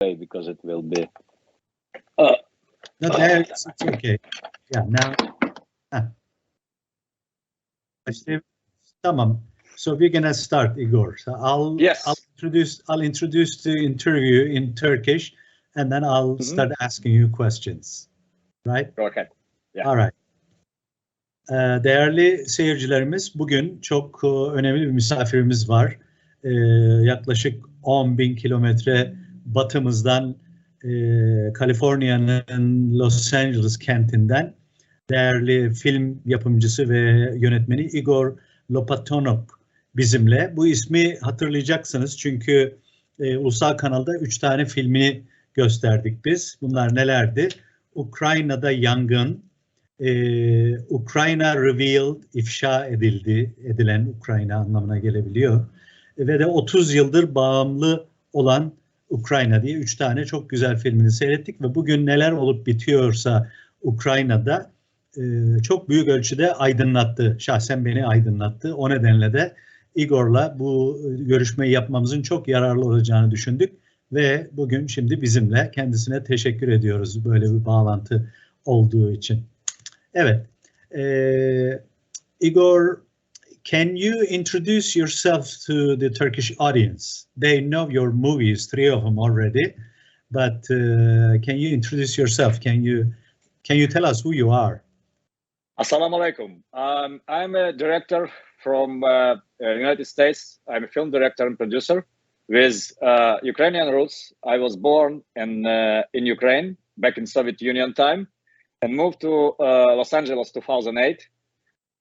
because it will be. No, there it's okay. Yeah, now. Tamam. So we're gonna start, Igor. So I'll introduce the interview in Turkish, and then I'll start asking you questions. Right? Okay. Yeah. All right. Değerli seyircilerimiz, bugün çok önemli bir misafirimiz var. Yaklaşık 10.000 kilometre batımızdan, Kaliforniya'nın Los Angeles kentinden değerli film yapımcısı ve yönetmeni Igor Lopatonok bizimle. Bu ismi hatırlayacaksınız çünkü ulusal kanalda 3 tane filmini gösterdik biz. Bunlar nelerdi? Ukrayna'da Yangın, Ukrayna Revealed, ifşa edilen Ukrayna anlamına gelebiliyor. Ve de 30 yıldır bağımlı olan Ukrayna diye 3 tane çok güzel filmini seyrettik ve bugün neler olup bitiyorsa Ukrayna'da çok büyük ölçüde aydınlattı. Şahsen beni aydınlattı. O nedenle de Igor'la bu görüşmeyi yapmamızın çok yararlı olacağını düşündük ve bugün şimdi bizimle. Kendisine teşekkür ediyoruz böyle bir bağlantı olduğu için. Evet. Igor, can you introduce yourself to the Turkish audience? They know your movies, 3 of them already, but can you introduce yourself? Can you tell us who you are? Assalamu alaikum. I'm a director from United States. I'm a film director and producer with Ukrainian roots. I was born in Ukraine back in Soviet Union time and moved to Los Angeles 2008.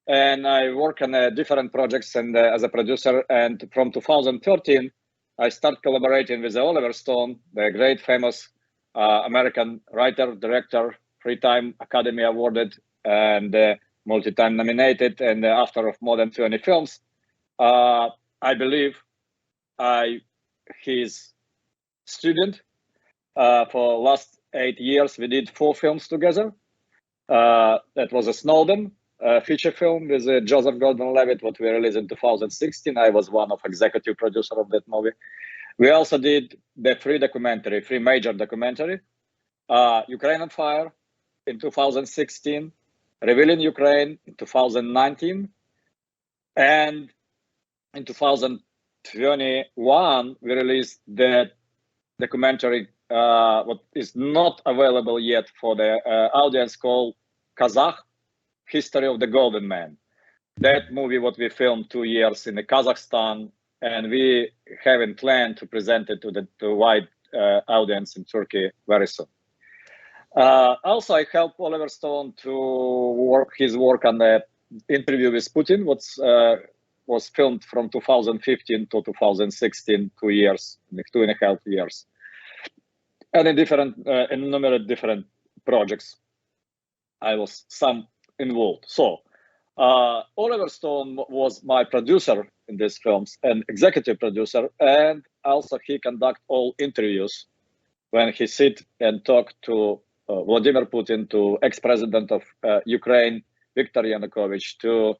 And I work on different projects and as a producer. And from 2013, I start collaborating with Oliver Stone, the great famous American writer, director, 3-time Academy Awarded and multi-time nominated, and after of more than 20 films, I believe his student. For last 8 years, we did 4 films together. That was a Snowden feature film with Joseph Gordon-Levitt, what we released in 2016. I was one of executive producer of that movie. We also did the 3 major documentary, Ukraine on Fire in 2016, Revealing Ukraine in 2019, and in 2021 we released the documentary what is not available yet for the audience, called Kazakh History of the Golden Man. That movie what we filmed 2 years in Kazakhstan, and we have in plan to present it to the wide audience in Turkey very soon. Also, I helped Oliver Stone to his work on the interview with Putin, what was filmed from 2015 to 2016, 2 years, 2.5 years, and in numerous different projects. I was some involved. So Oliver Stone was my producer in these films and executive producer, and also he conduct all interviews when he sit and talk to Vladimir Putin, to ex-president of Ukraine, Viktor Yanukovych, to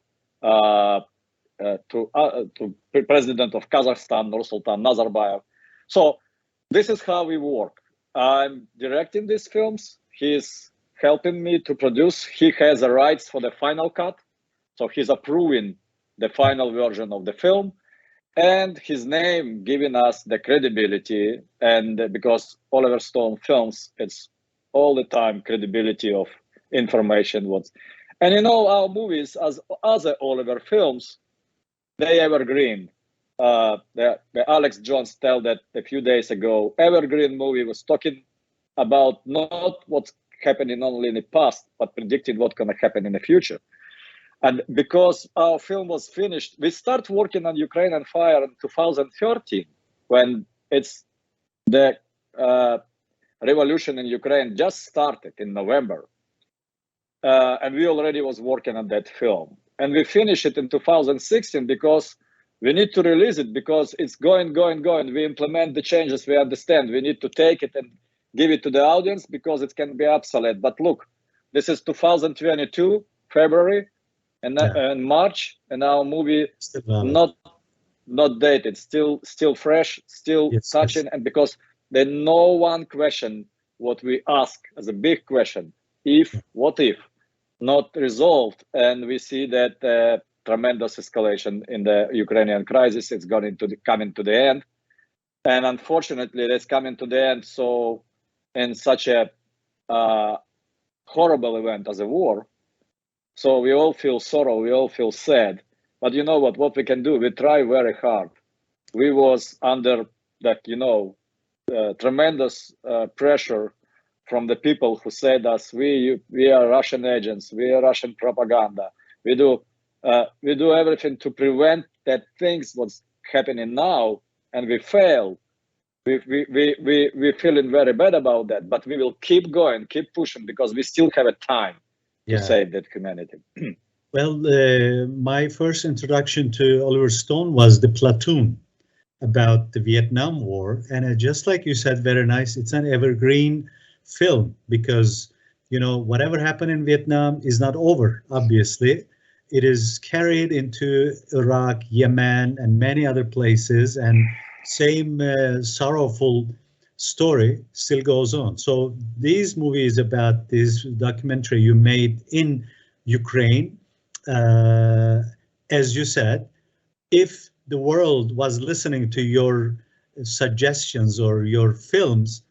president of Kazakhstan, Nursultan Nazarbayev. So this is how we work. I'm directing these films. He's helping me to produce. He has the rights for the final cut. So he's approving the final version of the film. And his name giving us the credibility. And because Oliver Stone films, it's all the time credibility of information. And you know, our movies, as other Oliver films, they evergreen. The Alex Jones tell that a few days ago, evergreen movie was talking about not what's happening only in the past, but predicting what's going to happen in the future. And because our film was finished, we start working on Ukraine on Fire in 2013, when it's the revolution in Ukraine just started in November. And we already was working on that film. And we finished it in 2016 because we need to release it, because it's going. We implement the changes, we understand. We need to take it and give it to the audience because it can be obsolete. But look, this is 2022, February, and March, and our movie not dated, still fresh, still touching, and because There no one question what we ask as a big question. If, what if, not resolved, and we see that tremendous escalation in the Ukrainian crisis. It's coming to the end, and unfortunately, it's coming to the end. So, in such a horrible event as a war, so we all feel sorrow, we all feel sad. But you know what? What we can do? We try very hard. We was under that, tremendous pressure from the people who said us, we are Russian agents, we are Russian propaganda. We do everything to prevent that things what's happening now, and we fail. We feeling very bad about that, but we will keep going, keep pushing, because we still have a time to save that humanity. Well, my first introduction to Oliver Stone was The Platoon, about the Vietnam War, and just like you said, very nice. It's an evergreen film because whatever happened in Vietnam is not over. Obviously, it is carried into Iraq, Yemen, and many other places, and same sorrowful story still goes on. So these movies about this documentary you made in Ukraine, as you said, if the world was listening to your suggestions or your films,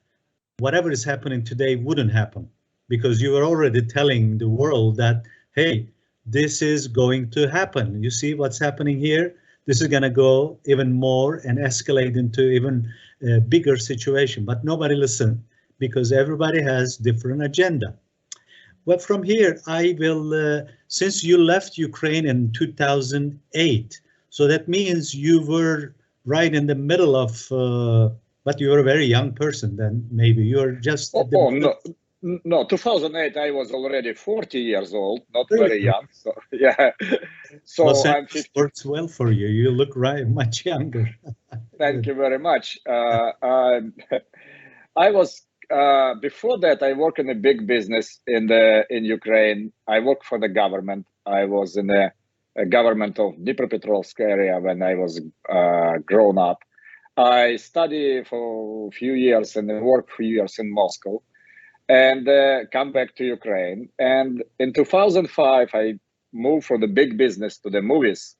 whatever is happening today wouldn't happen, because you were already telling the world that, hey, this is going to happen. You see what's happening here? This is going to go even more and escalate into even a bigger situation. But nobody listened because everybody has different agenda. Well, from here, I will, since you left Ukraine in 2008, so that means you were right in the middle of, but you were a very young person then, maybe you were just. No, 2008, I was already 40 years old, not very young. So, yeah. So Los Angeles works well for you. You look much younger. Thank you very much. I was, before that, I worked in a big business in Ukraine. I worked for the government. I was in the government of Dnipropetrovsk area when I was grown up. I studied for a few years and worked for a few years in Moscow, and come back to Ukraine. And in 2005, I moved from the big business to the movies.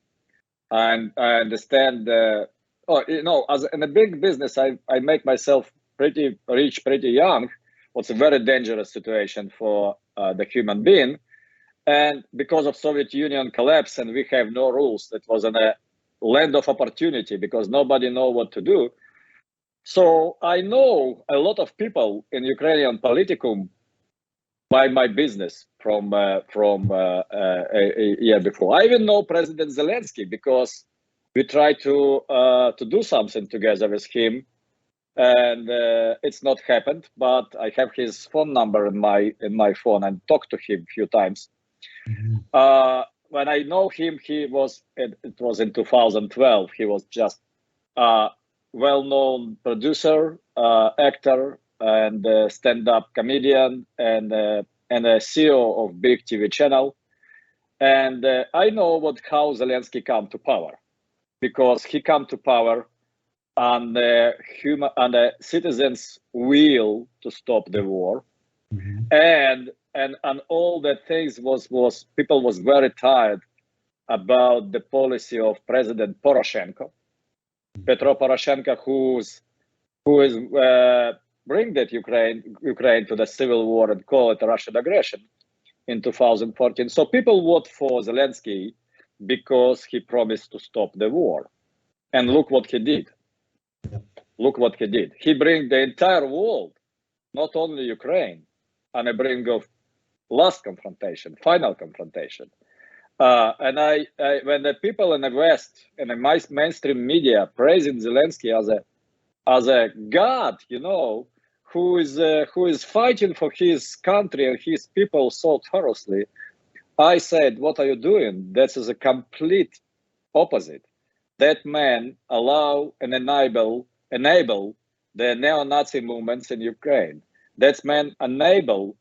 And I understand, as in a big business, I make myself pretty rich, pretty young. What's a very dangerous situation for the human being. And because of Soviet Union collapse and we have no rules, it was in a land of opportunity because nobody know what to do. So I know a lot of people in Ukrainian politicum by my business from a year before. I even know President Zelensky because we tried to do something together with him, and it's not happened. But I have his phone number in my phone and talked to him a few times. Mm-hmm. When I know him, it was in 2012. He was just a well-known producer, actor, and stand-up comedian, and a CEO of big TV channel. And I know how Zelensky come to power, because he come to power on the citizens' will to stop the war, mm-hmm. and all the things was people was very tired about the policy of President Poroshenko, Petro Poroshenko, who is bring that Ukraine to the civil war and call it a Russian aggression in 2014. So people vote for Zelensky because he promised to stop the war, and look what he did. Look what he did. He bring the entire world, not only Ukraine, on a brink of last confrontation, final confrontation. And when the people in the West and the mainstream media praising Zelensky as a god, who is fighting for his country and his people so thoroughly, I said, what are you doing? This is a complete opposite. That man allow and enable the neo-Nazi movements in Ukraine. That man enable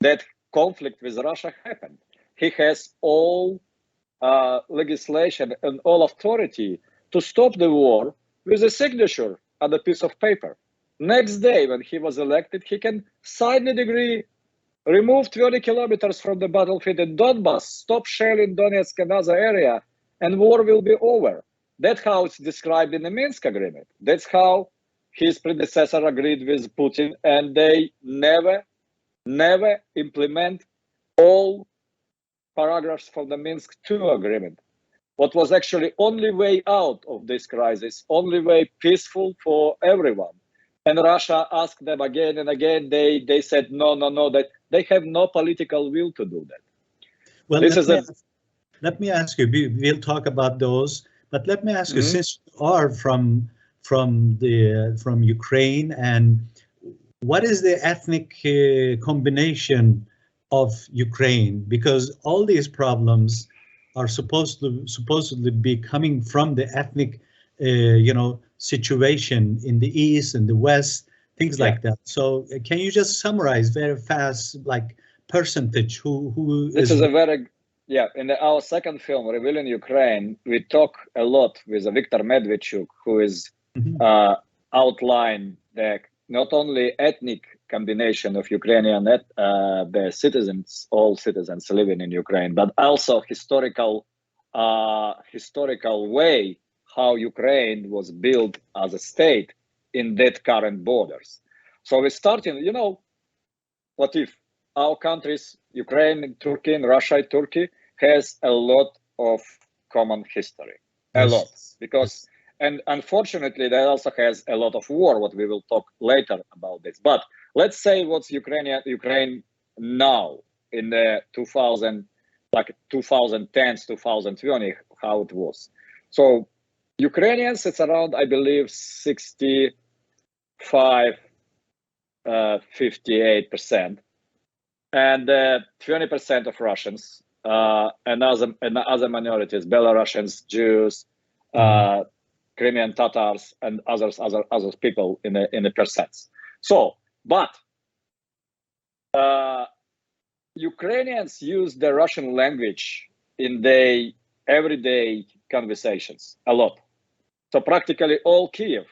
that conflict with Russia happened. He has all legislation and all authority to stop the war with a signature on a piece of paper. Next day, when he was elected, he can sign the decree, remove 20 kilometers from the battlefield in Donbass, stop shelling Donetsk and other area, and war will be over. That's how it's described in the Minsk agreement. That's how his predecessor agreed with Putin, and they never implement all paragraphs from the Minsk II agreement. What was actually only way out of this crisis, only way peaceful for everyone. And Russia asked them again and again. They said no, that they have no political will to do that. Well, let me ask you. We'll talk about those, but let me ask you, since you are from Ukraine, and what is the ethnic combination of Ukraine? Because all these problems are supposedly be coming from the ethnic, situation in the East and the West, things like that. So can you just summarize very fast, like percentage who this is a very, in our second film, Revealing Ukraine, we talk a lot with Viktor Medvedchuk, who is outlined the not only ethnic combination of Ukrainian the citizens, all citizens living in Ukraine, but also historical way how Ukraine was built as a state in that current borders. So we're starting, what if our countries, Ukraine, Turkey, and Russia, Turkey, has a lot of common history, a lot, because, and unfortunately, that also has a lot of war, what we will talk later about this. But let's say what's Ukraine now in the 2010s, 2020, how it was. So Ukrainians, it's around, I believe, 58%, and 20% of Russians, and other minorities, Belarusians, Jews, Crimean Tatars, and other people in the percents. So, but Ukrainians use the Russian language in their everyday conversations a lot. So practically all Kiev,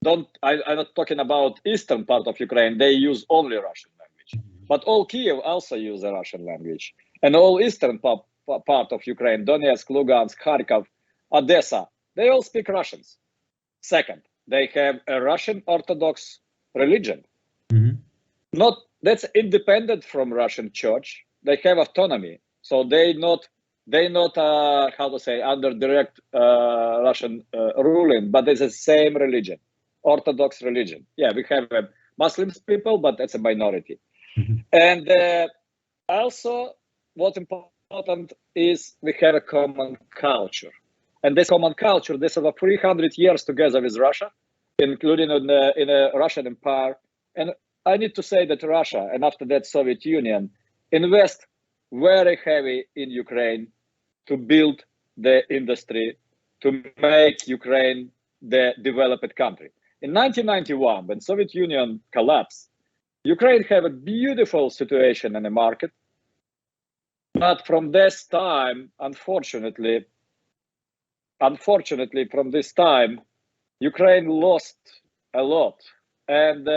I'm not talking about eastern part of Ukraine, they use only Russian language. But all Kiev also use the Russian language. And all eastern part of Ukraine, Donetsk, Lugansk, Kharkov, Odessa, they all speak Russians. Second, they have a Russian Orthodox religion. That's independent from Russian church. They have autonomy. So they not how to say, under direct Russian ruling, but it's the same religion, Orthodox religion. Yeah, we have Muslims people, but that's a minority. And also, what's important is we have a common culture. And this common culture, this is over 300 years together with Russia, including in the Russian Empire. And I need to say that Russia, and after that Soviet Union, invest very heavy in Ukraine to build the industry, to make Ukraine the developed country. In 1991, when Soviet Union collapsed, Ukraine had a beautiful situation in the market. But from this time, unfortunately, from this time, Ukraine lost a lot. And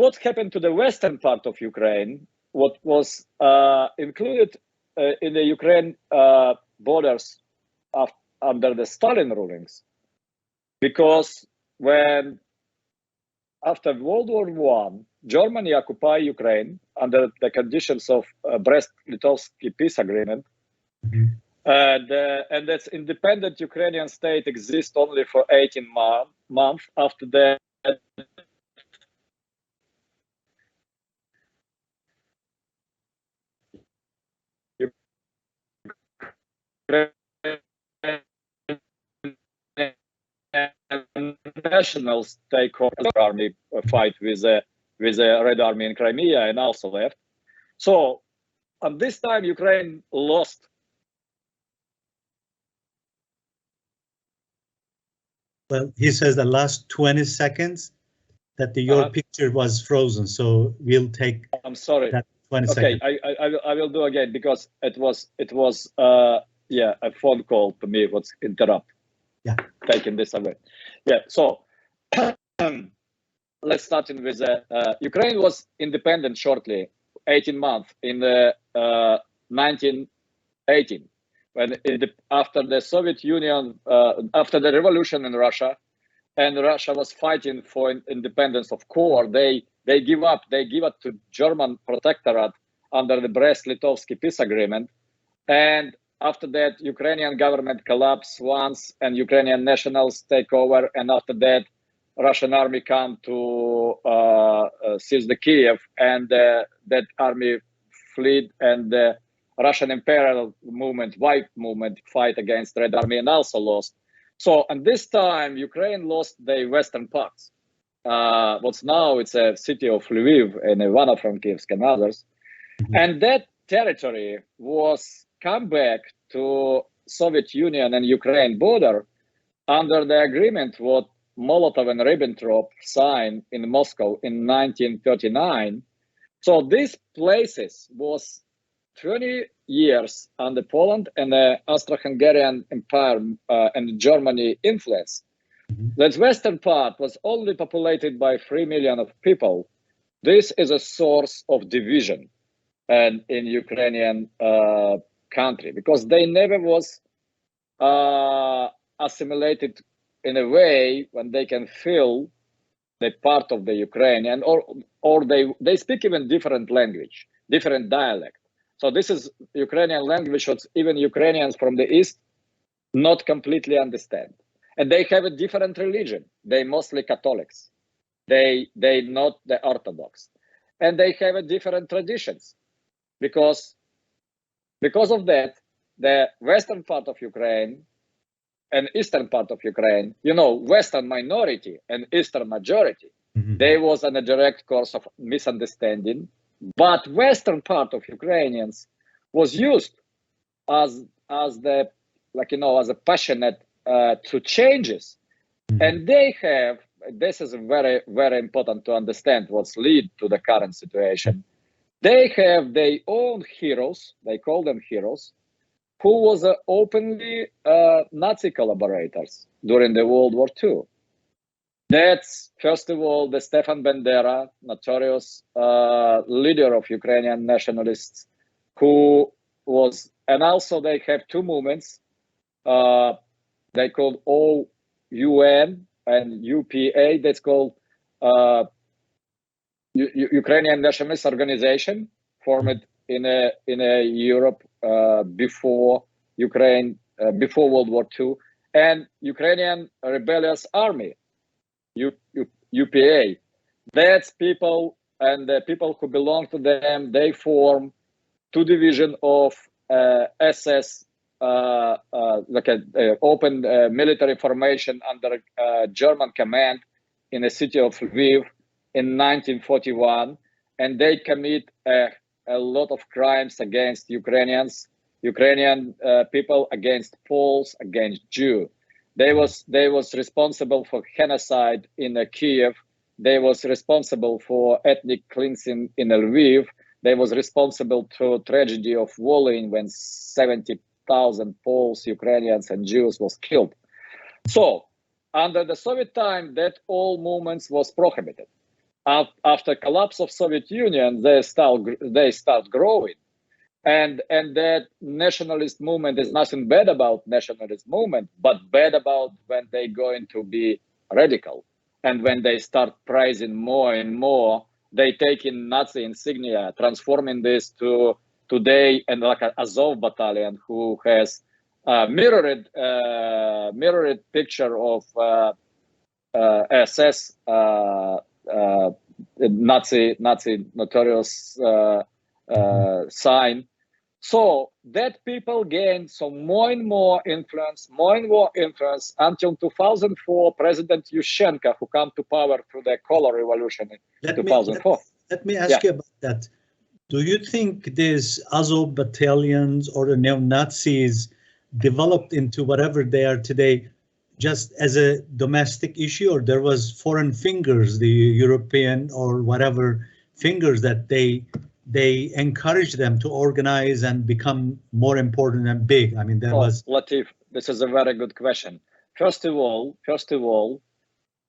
what happened to the western part of Ukraine, what was included in the Ukraine borders under the Stalin rulings, because when after World War I, Germany occupied Ukraine under the conditions of Brest-Litovsk peace agreement, and that independent Ukrainian state exists only for 18 months. After that, nationals take over the army, fight with the Red Army in Crimea, and also left. So at this time, Ukraine lost. Well, he says the last 20 seconds that your picture was frozen. So we'll take. I'm sorry. That 20 seconds. I will do again because it was a phone call to me was interrupt. Yeah. Taking this away. Yeah. So let's start with Ukraine was independent shortly, 18 months in the 1918, when after the Soviet Union, after the revolution in Russia, and Russia was fighting for independence of core, they give up to German protectorate under the Brest-Litovsky peace agreement, and after that Ukrainian government collapsed once, and Ukrainian nationals take over, and after that Russian army come to seize the Kiev, and that army fled, and the Russian imperial movement, white movement, fight against Red Army and also lost. So, and this time Ukraine lost the western parts. What's now it's a city of Lviv and Ivano-Frankivsk and others, and that territory was come back to Soviet Union and Ukraine border under the agreement what Molotov and Ribbentrop signed in Moscow in 1939. So these places was 20 years under Poland and the Austro-Hungarian Empire and Germany influence. That western part was only populated by 3 million of people. This is a source of division and in Ukrainian country, because they never was assimilated in a way when they can feel the part of the Ukrainian, or they speak even different language, different dialect. So this is Ukrainian language that even Ukrainians from the East not completely understand. And they have a different religion. They mostly Catholics. They not the Orthodox. And they have a different traditions. Because of that, the western part of Ukraine and eastern part of Ukraine, you know, western minority and eastern majority, there was a direct course of misunderstanding. But western part of Ukrainians was used as the, like, you know, as a passionate to changes. And they have, this is very, very important to understand what's lead to the current situation. They have their own heroes, they call them heroes, who was openly Nazi collaborators during the World War II. That's, first of all, the Stefan Bandera, notorious leader of Ukrainian nationalists, who was, and also they have two movements, they called OUN and UPA, that's called Ukrainian Nationalist Organization, formed in a Europe before Ukraine, before World War II, and Ukrainian Rebellious Army, UPA. That's people, and the people who belong to them, they form two divisions of SS, like an open military formation under German command in the city of Lviv in 1941, and they commit a lot of crimes against Ukrainians, Ukrainian people, against Poles, against Jews. They was responsible for genocide in Kiev. They was responsible for ethnic cleansing in Lviv. They was responsible to tragedy of Volyn when 70,000 Poles, Ukrainians, and Jews was killed. So under the Soviet time, that all movements was prohibited. After collapse of Soviet Union, they start growing. And that nationalist movement is nothing bad about nationalist movement, but bad about when they going to be radical. And when they start praising more and more, they take in Nazi insignia, transforming this to today and like Azov battalion, who has mirrored picture of SS Nazi notorious sign. So that people gained some more and more influence until 2004, President Yushchenko, who came to power through the color revolution in 2004. Let me ask you about that. Do you think these Azov battalions or the neo-Nazis developed into whatever they are today just as a domestic issue, or there was foreign fingers, the European or whatever fingers that they encouraged them to organize and become more important and big? I mean, there was... Latif, this is a very good question. First of all,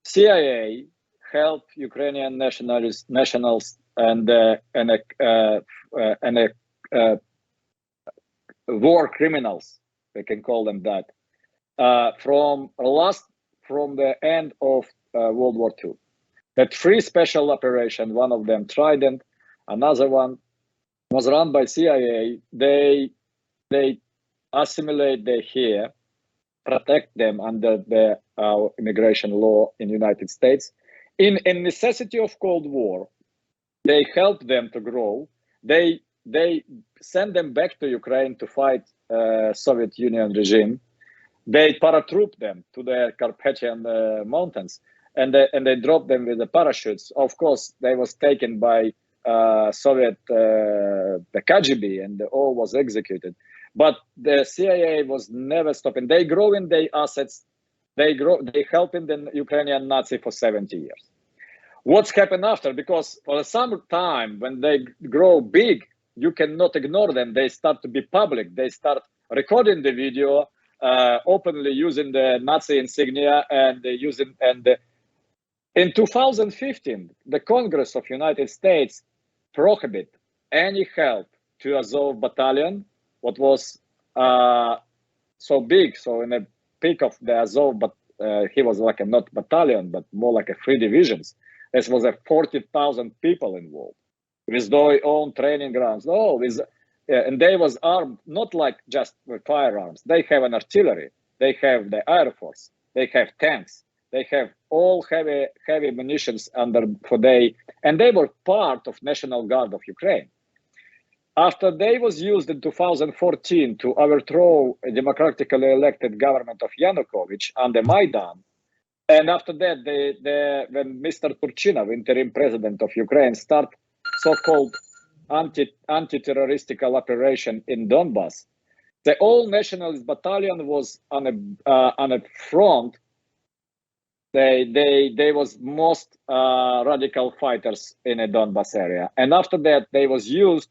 CIA helped Ukrainian nationals and war criminals, we can call them that, from the end of World War II. That three special operations, one of them Trident, another one was run by CIA. They assimilate them here, protect them under the immigration law in the United States. In a necessity of Cold War, they help them to grow. They send them back to Ukraine to fight Soviet Union regime. They paratroop them to the Carpathian mountains, and they drop them with the parachutes. Of course, they was taken by Soviet the KGB, and all was executed. But the CIA was never stopping. They grow in their assets. They help in the Ukrainian Nazi for 70 years. What's happened after? Because for some time, when they grow big, you cannot ignore them. They start to be public. They start recording the video, openly using the Nazi insignia and in 2015, the Congress of United States prohibit any help to Azov battalion, what was so big. So in the peak of the Azov, but he was like a not battalion, but more like a 3 divisions. This was 40,000 people involved with their own training grounds. And they was armed not like just with firearms. They have an artillery. They have the Air Force. They have tanks. They have all heavy munitions and they were part of National Guard of Ukraine. After they was used in 2014 to overthrow a democratically elected government of Yanukovych under Maidan, and after that, when Mr. Turchinov, interim president of Ukraine, start so-called anti-terroristical operation in Donbass, the all nationalist battalion was on a front. They was most radical fighters in a Donbass area, and after that, they was used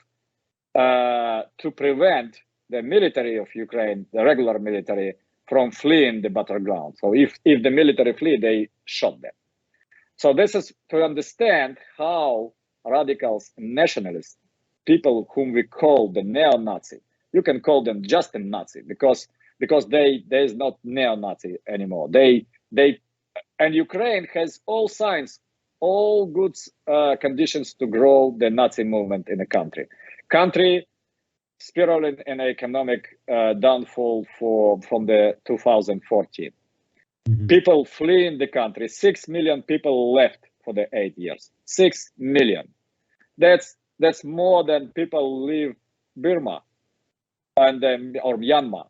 to prevent the military of Ukraine, the regular military, from fleeing the battleground. So if the military flee, they shot them. So this is to understand how radicals, nationalists, people whom we call the neo-Nazi, you can call them just a Nazi because there is not neo-Nazi anymore. And Ukraine has all signs, all good conditions to grow the Nazi movement in the country. Country spiraling in economic downfall from the 2014. Mm-hmm. People fleeing the country. 6 million people left for the 8 years. 6 million. That's more than people leave Burma or Myanmar.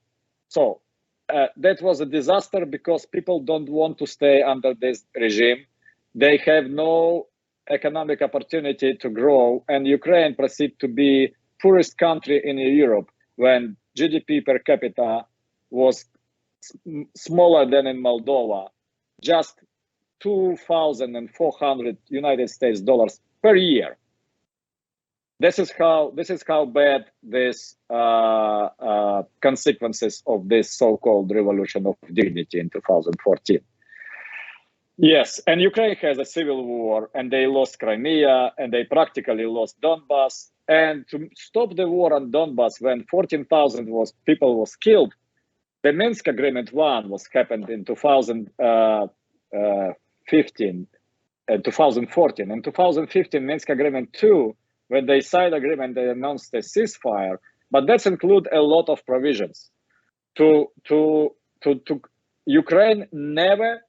So that was a disaster because people don't want to stay under this regime. They have no economic opportunity to grow, and Ukraine proceeds to be poorest country in Europe when GDP per capita was smaller than in Moldova, just 2,400 United States dollars per year. This is how bad this consequences of this so-called revolution of dignity in 2014. Yes, and Ukraine has a civil war, and they lost Crimea, and they practically lost Donbass. And to stop the war on Donbass, when 14,000 people was killed, the Minsk Agreement 1 was happened in 2015 and 2014. In 2015, Minsk Agreement 2, when they signed agreement, they announced a ceasefire, but that include a lot of provisions. To Ukraine never,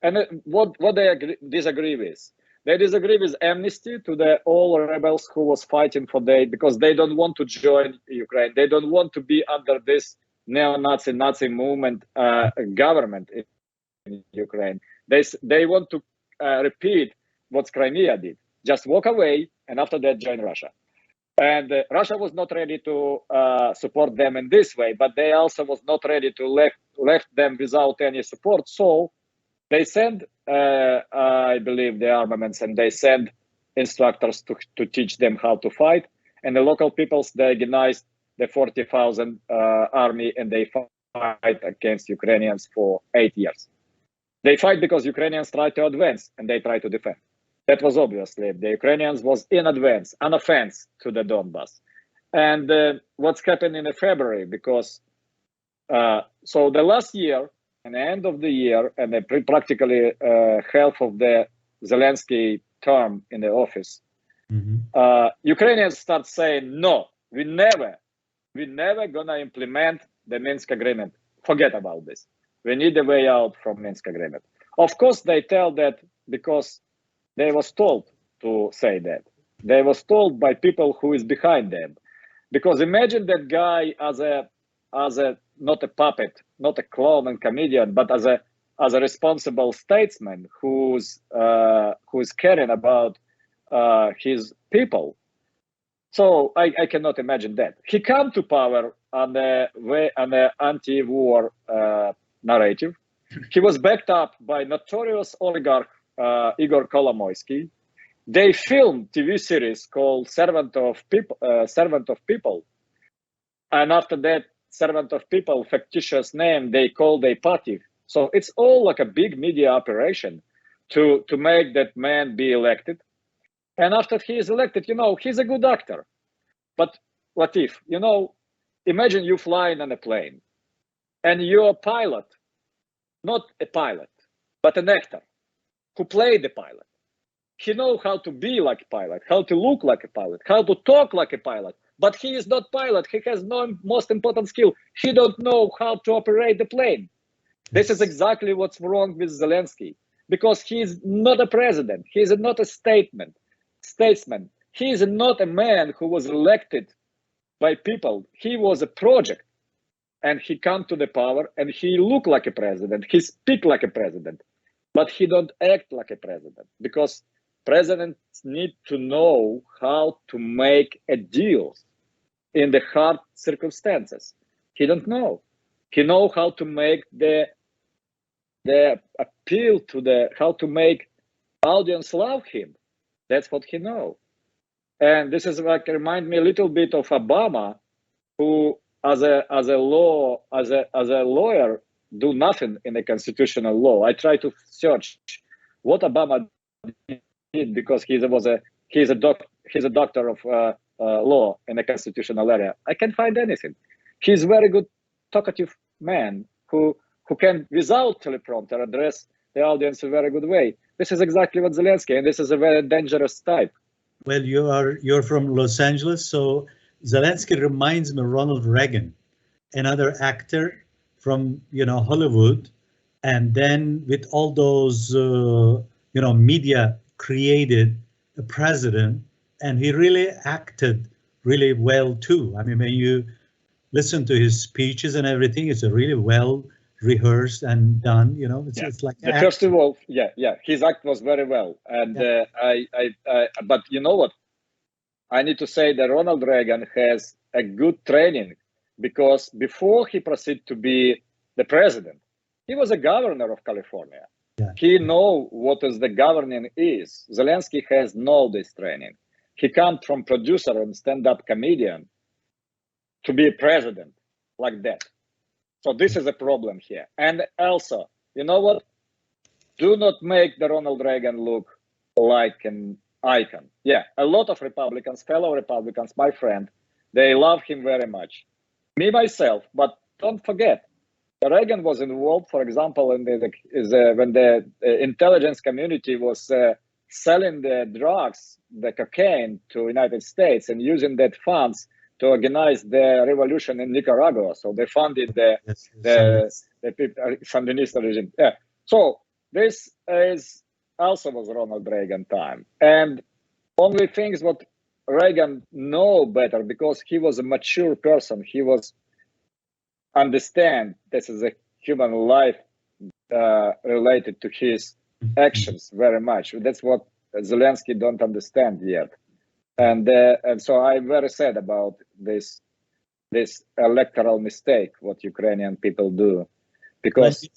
and what they disagree with. They disagree with amnesty to all rebels who was fighting because they don't want to join Ukraine. They don't want to be under this neo-Nazi, Nazi movement government in Ukraine. They want to repeat what Crimea did. Just walk away, and after that, join Russia. And Russia was not ready to support them in this way, but they also was not ready to left them without any support. So they send, I believe, the armaments, and they send instructors to teach them how to fight. And the local peoples, they organized the 40,000 army, and they fight against Ukrainians for 8 years. They fight because Ukrainians try to advance and they try to defend. That was obviously the Ukrainians was in advance, an offense to the Donbass. And what's happened in February, because so the last year and the end of the year and practically half of the Zelensky term in the office, Ukrainians start saying, no, we never gonna implement the Minsk agreement. Forget about this. We need a way out from Minsk agreement. Of course, they tell that because they was told to say that. They was told by people who is behind them. Because imagine that guy as a not a puppet, not a clown and comedian, but as a responsible statesman who's caring about his people. So I cannot imagine that. He came to power on the anti-war narrative. He was backed up by notorious oligarch Igor Kolomoisky. They filmed TV series called Servant of People. And after that, Servant of People, fictitious name, they called a party. So it's all like a big media operation to make that man be elected. And after he is elected, he's a good actor. But Latif, imagine you flying on a plane and you're a pilot, not a pilot, but an actor who played the pilot. He knows how to be like a pilot, how to look like a pilot, how to talk like a pilot. But he is not pilot. He has no most important skill. He don't know how to operate the plane. This is exactly what's wrong with Zelensky, because he is not a president. He is not a statesman. He is not a man who was elected by people. He was a project, and he come to the power, and he look like a president. He speak like a president, but he don't act like a president, because presidents need to know how to make a deal in the hard circumstances. He don't know. He know how to make the appeal to how to make audience love him. That's what he know. And this is like remind me a little bit of Obama, who as a lawyer do nothing in the constitutional law. I try to search what Obama did, because he's a doctor of law in the constitutional area. I can't find anything. He's a very good talkative man who can, without teleprompter, address the audience in a very good way. This is exactly what Zelensky, and this is a very dangerous type. Well, you're from Los Angeles, so Zelensky reminds me of Ronald Reagan, another actor from Hollywood, and then with all those media created a president, and he really acted really well too. I mean, when you listen to his speeches and everything, it's a really well rehearsed and done. It's like first of all, his act was very well, and but you know what? I need to say that Ronald Reagan has a good training, because before he proceeded to be the president, he was a governor of California. Yeah. He know what is the governing is. Zelensky has no this training. He comes from producer and stand-up comedian to be a president like that. So this is a problem here. And also, you know what? Do not make the Ronald Reagan look like an icon. Yeah, a lot of Republicans, fellow Republicans, my friend, they love him very much. Me, myself, but don't forget, Reagan was involved, for example, in when the intelligence community was selling the drugs, the cocaine to United States and using that funds to organize the revolution in Nicaragua. So they funded the Sandinista regime. Yeah. So this is also was Ronald Reagan time. And only things what Reagan know better, because he was a mature person. He was understand this is a human life related to his actions very much. That's what Zelensky don't understand yet. And so I'm very sad about this electoral mistake what Ukrainian people do, because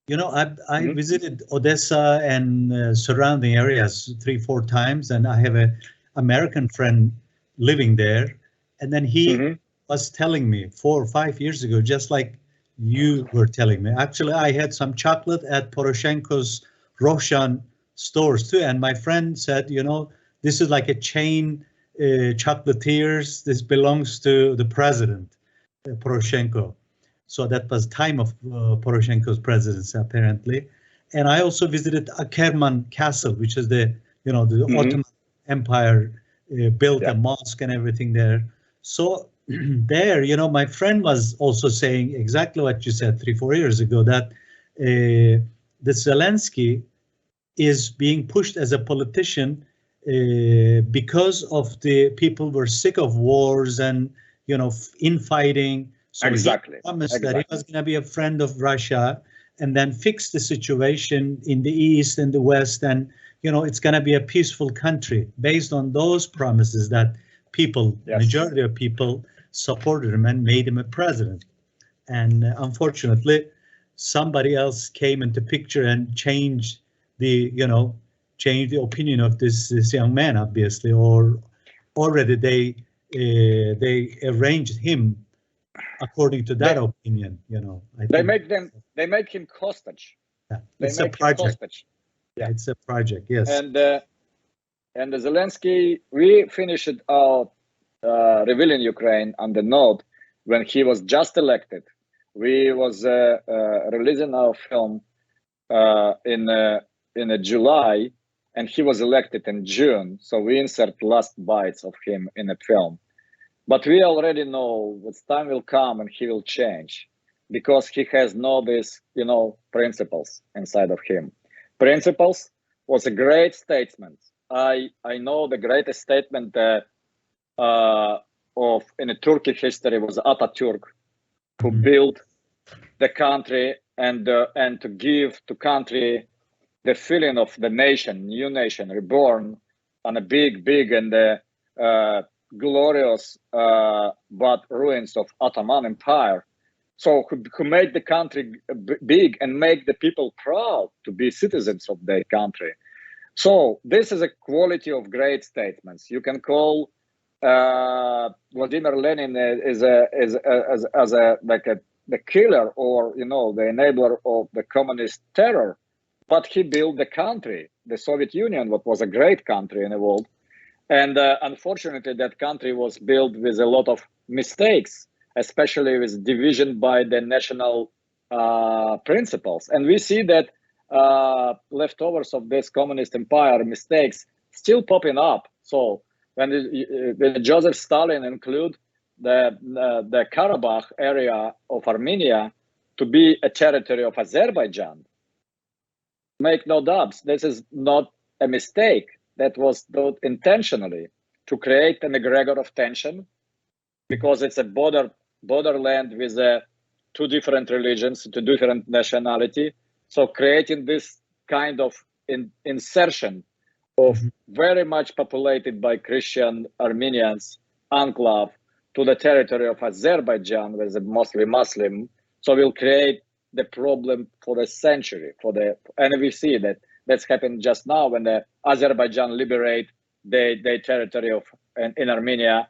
I visited Odessa and surrounding areas 3-4 times, and I have an American friend living there, and then he was telling me 4 or 5 years ago, just like you were telling me. Actually, I had some chocolate at Poroshenko's Roshan stores too, and my friend said, you know, this is like a chain chocolatiers. This belongs to the president, Poroshenko. So that was time of Poroshenko's presidency, apparently. And I also visited Akerman Castle, which is the, you know, the Ottoman Empire built a mosque and everything there. So there, you know, my friend was also saying exactly what you said 3-4 years ago, that the Zelensky is being pushed as a politician because of the people were sick of wars and, you know, infighting. So exactly. He promised that he was going to be a friend of Russia and then fix the situation in the East and the West, and, you know, it's going to be a peaceful country based on those promises that people, majority of people supported him and made him a president. And unfortunately, somebody else came into picture and changed the, you know, changed the opinion of this young man, obviously, or already they arranged him according to that opinion, you know. They make him hostage. Yeah, it's a project. Yeah, it's a project. Yes. And the Zelensky, we finished our revealing Ukraine on the note when he was just elected. We was releasing our film in July, and he was elected in June. So we insert last bites of him in the film. But we already know that time will come and he will change, because he has no this, you know, principles inside of him. Principles was a great statement. I know the greatest statement that of in the Turkey history was Atatürk, who built the country and to give to country the feeling of the nation, new nation, reborn on a big and glorious but ruins of Ottoman Empire. So who made the country big and make the people proud to be citizens of their country. So this is a quality of great statements. You can call Vladimir Lenin as the killer, or, you know, the enabler of the communist terror, but he built the country, the Soviet Union, what was a great country in the world. And unfortunately, that country was built with a lot of mistakes, especially with division by the national principles. And we see that leftovers of this communist empire mistakes still popping up. So when Joseph Stalin include the Karabakh area of Armenia to be a territory of Azerbaijan, make no doubts, this is not a mistake. That was done intentionally to create an egregor of tension, because it's a borderland with two different religions, two different nationality. So creating this kind of insertion of very much populated by Christian Armenians enclave to the territory of Azerbaijan, with a mostly Muslim. So we'll create the problem for a century. And we see that that's happened just now when the Azerbaijan liberate their territory in Armenia,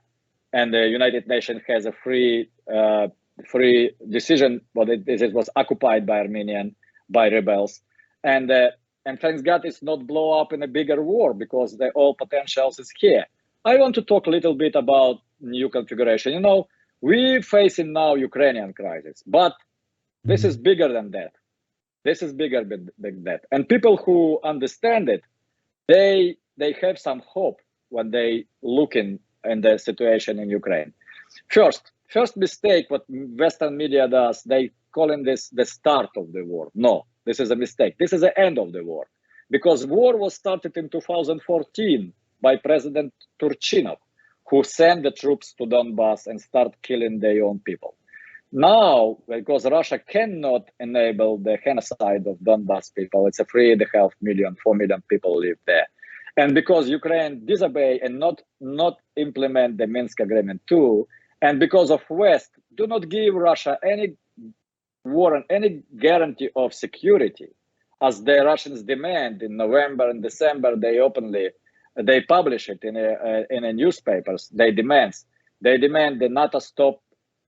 and the United Nations has a free decision, but it was occupied by by rebels, and thanks God it's not blow up in a bigger war, because the all potentials is here. I want to talk a little bit about new configuration. You know, we facing now Ukrainian crisis, but this is bigger than that. This is bigger than that. And people who understand it, they have some hope when they look in the situation in Ukraine. First mistake what Western media does, they calling this the start of the war. No, this is a mistake. This is the end of the war, because war was started in 2014 by President Turchinov, who sent the troops to Donbass and start killing their own people. Now, because Russia cannot enable the genocide of Donbass people, it's a 3.5 million, 4 million people live there. And because Ukraine disobey and not implement the Minsk agreement too, and because of West do not give Russia any warrant, any guarantee of security, as the Russians demand in November and December, they publish it in a newspapers. They demand the NATO stop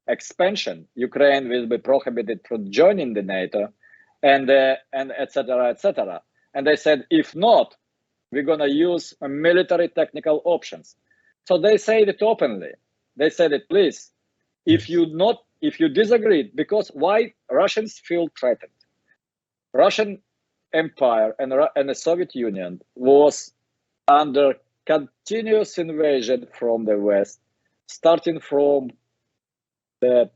expansion, Ukraine will be prohibited from joining the NATO, and etc., etc. And they said, if not, we're going to use military technical options. So they said it openly. They said it, please, if you disagree, because why Russians feel threatened? Russian Empire and the Soviet Union was under continuous invasion from the West, starting from the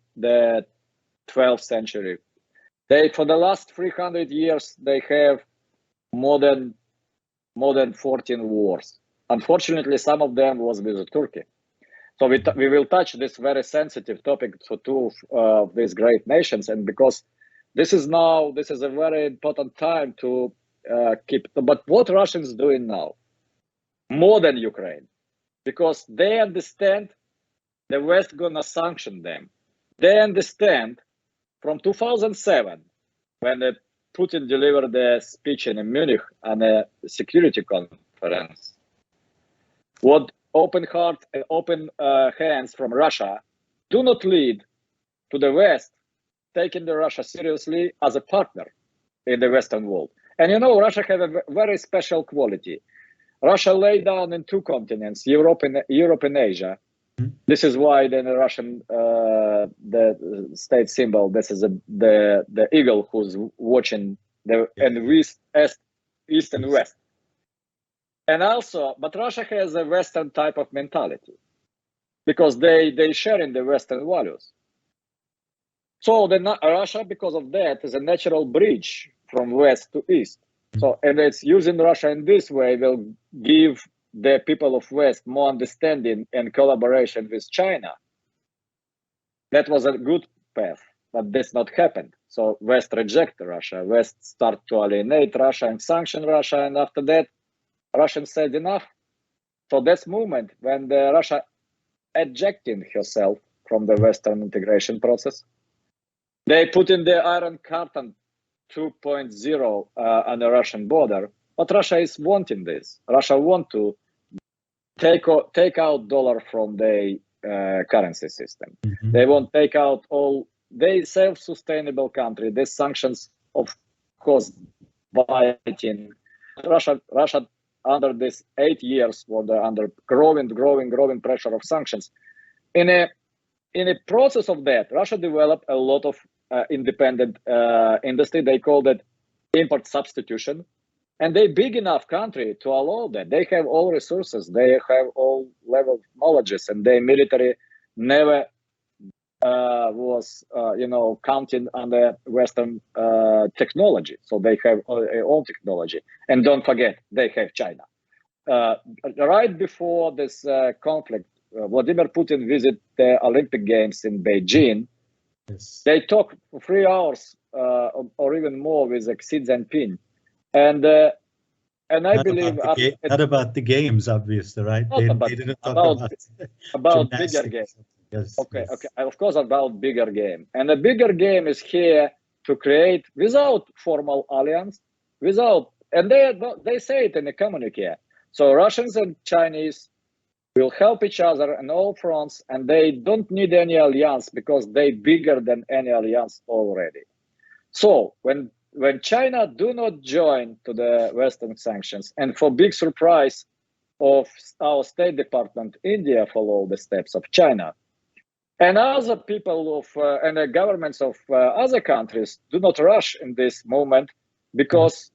12th century. For the last 300 years, they have more than 14 wars. Unfortunately, some of them was with Turkey. So we will touch this very sensitive topic for two of these great nations, and because this is a very important time to keep. But what Russians doing now, more than Ukraine, because they understand the West gonna sanction them. They understand from 2007 when Putin delivered the speech in Munich on a security conference. What open heart and open hands from Russia do not lead to the West taking the Russia seriously as a partner in the Western world. And you know, Russia have a very special quality. Russia lay down in two continents, Europe and Asia. This is why then the Russian the state symbol. This is the eagle who's watching east and west. And also, but Russia has a Western type of mentality because they share in the Western values. So Russia, because of that, is a natural bridge from west to east. So, and it's using Russia in this way will give the people of West more understanding and collaboration with China. That was a good path, but this not happened. So West reject Russia. West start to alienate Russia and sanction Russia, and after that, Russians said enough. So that's moment when Russia ejecting herself from the Western integration process. They put in the Iron Curtain 2.0 on the Russian border, but Russia is wanting this. Russia want to take out dollar from the currency system. They won't take out all. They self-sustainable country. The sanctions, of course, biting Russia under this 8 years were under growing pressure of sanctions. In a process of that, Russia developed a lot of independent industry. They called it import substitution. And they big enough country to allow that. They have all resources. They have all level of knowledges, and their military never was, counting on the Western technology. So they have their own technology. And don't forget, they have China. Right before this conflict, Vladimir Putin visited the Olympic Games in Beijing. Yes. They talked for 3 hours or even more with Xi Jinping. And I believe not about the games, obviously, right? They didn't talk about bigger game. Yes, okay, of course, about bigger game. And the bigger game is here to create without formal alliance, and they say it in the communique. So Russians and Chinese will help each other on all fronts, and they don't need any alliance because they bigger than any alliance already. So when China do not join to the Western sanctions, and for big surprise of our State Department, India follow the steps of China, and other people and the governments of other countries do not rush in this moment because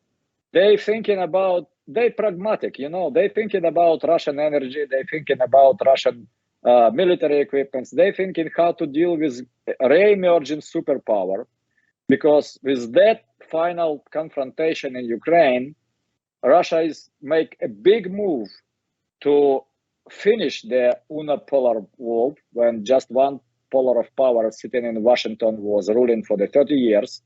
they pragmatic, they thinking about Russian energy, they thinking about Russian military equipment, they thinking how to deal with re-emerging superpower. Because with that final confrontation in Ukraine, Russia is make a big move to finish the unipolar world when just one polar of power sitting in Washington was ruling for the 30 years,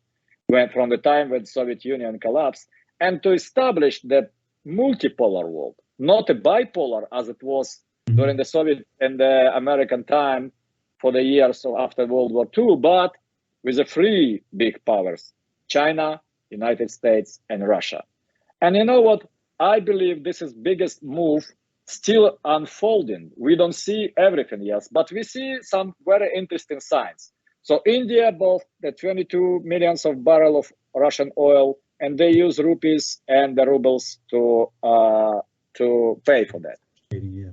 from the time when the Soviet Union collapsed, and to establish the multipolar world, not a bipolar as it was during the Soviet and the American time for the years after World War II, but with the three big powers, China, United States, and Russia. And you know what? I believe this is biggest move still unfolding. We don't see everything yet, but we see some very interesting signs. So India bought the 22 millions of barrels of Russian oil, and they use rupees and the rubles to pay for that. Yeah.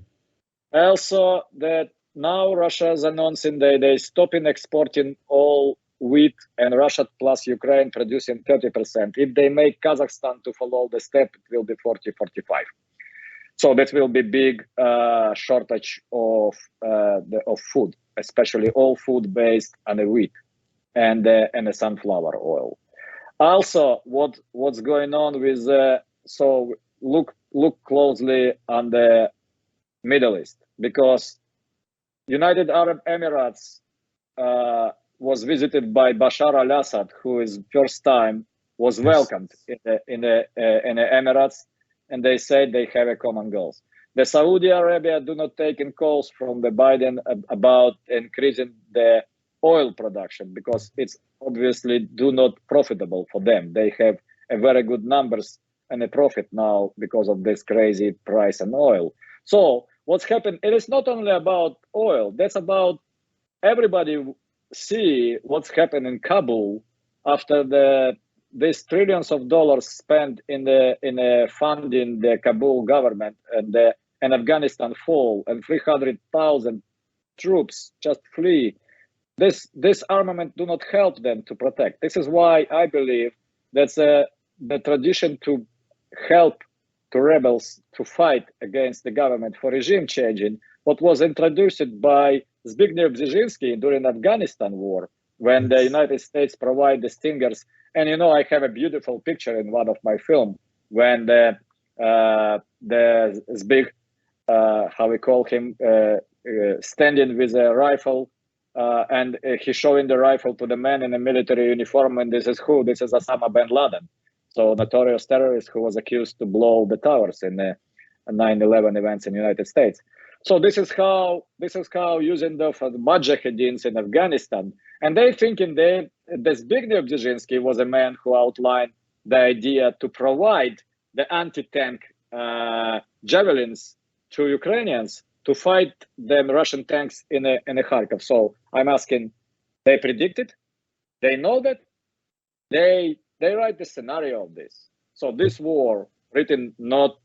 Also, that now Russia is announcing that they're stopping exporting all wheat, and Russia plus Ukraine producing 30%. If they make Kazakhstan to follow the step, it will be 40, 45. So that will be big shortage of food, especially all food based on the wheat and the sunflower oil. Also, what's going on with so look closely on the Middle East, because United Arab Emirates was visited by Bashar al-Assad, who is first time was welcomed in the Emirates, and they said they have a common goals. The Saudi Arabia do not take in calls from the Biden about increasing the oil production, because it's obviously do not profitable for them. They have a very good numbers and a profit now because of this crazy price in oil. So what's happened, it is not only about oil, that's about everybody see what's happened in Kabul after these trillions of dollars spent in funding the Kabul government and Afghanistan fall, and 300,000 troops just flee. This armament do not help them to protect. This is why I believe that's the tradition to help to rebels to fight against the government for regime changing, what was introduced by Zbigniew Brzezinski during Afghanistan war, when the United States provide the Stingers. And I have a beautiful picture in one of my film when the Zbig, how we call him, standing with a rifle, and he's showing the rifle to the man in a military uniform, and this is who? This is Osama bin Laden. So notorious terrorist who was accused to blow the towers in the 9/11 events in the United States. So this is how using the Mujahideen in Afghanistan, and they thinking the Zbigniew Brzezinski was a man who outlined the idea to provide the anti-tank javelins to Ukrainians to fight the Russian tanks in a Kharkov. So I'm asking, they predicted, they know that, they write the scenario of this. So this war written not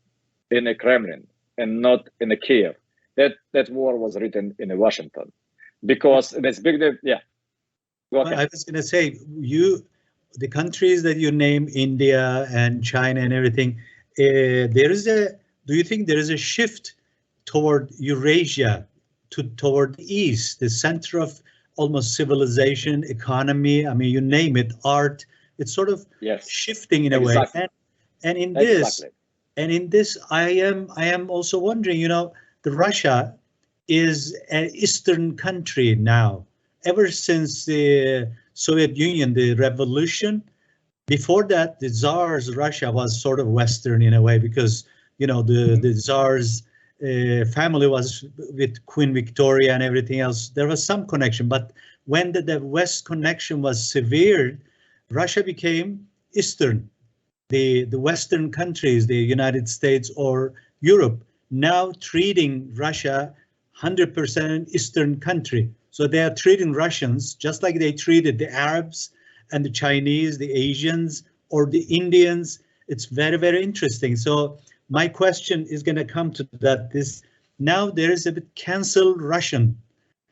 in a Kremlin and not in a Kiev. That war was written in Washington, because this big, yeah. Go ahead. I was going to say, the countries that you name, India and China and everything, do you think there is a shift toward Eurasia, toward the East, the center of almost civilization, economy? I mean, you name it, art. It's sort of shifting in a way. And in this, I am also wondering, the Russia is an Eastern country now. Ever since the Soviet Union, the revolution, before that, the Tsar's Russia was sort of Western in a way, because, the Tsar's family was with Queen Victoria and everything else. There was some connection, but when the West connection was severed, Russia became Eastern. The Western countries, the United States or Europe, now treating Russia 100% Eastern country. So they are treating Russians just like they treated the Arabs and the Chinese, the Asians, or the Indians. It's very, very interesting. So my question is going to come to that. Now there is a bit cancel Russian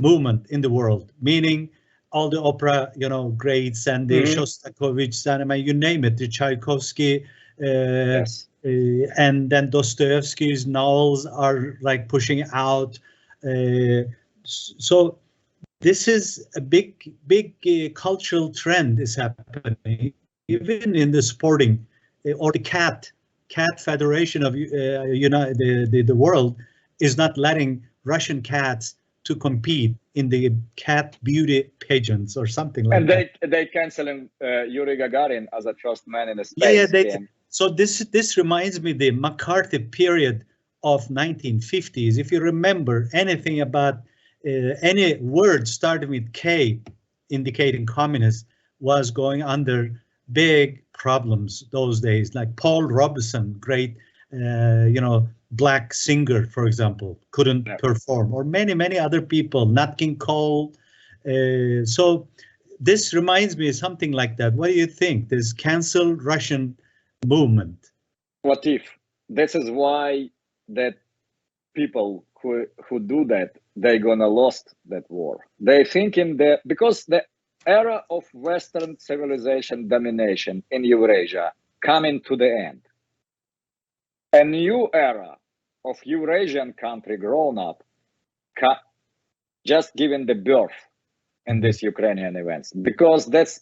movement in the world, meaning all the opera, greats and the Shostakovich, you name it, the Tchaikovsky, and then Dostoevsky's novels are like pushing out. So this is a big cultural trend is happening, even in the sporting or the cat federation of the world is not letting Russian cats to compete in the cat beauty pageants or something like that. And they canceling Yuri Gagarin as a first man in the space. So this reminds me the McCarthy period of 1950s. If you remember anything about any word starting with K, indicating communist, was going under big problems those days. Like Paul Robeson, great, black singer, for example, couldn't Yeah. perform, or many other people, Nat King Cole. So this reminds me of something like that. What do you think? This cancel Russian movement. What if? This is why that people who do that, they're gonna lost that war. They thinking that because the era of Western civilization domination in Eurasia coming to the end, a new era of Eurasian country grown up, just giving the birth in these Ukrainian events, because that's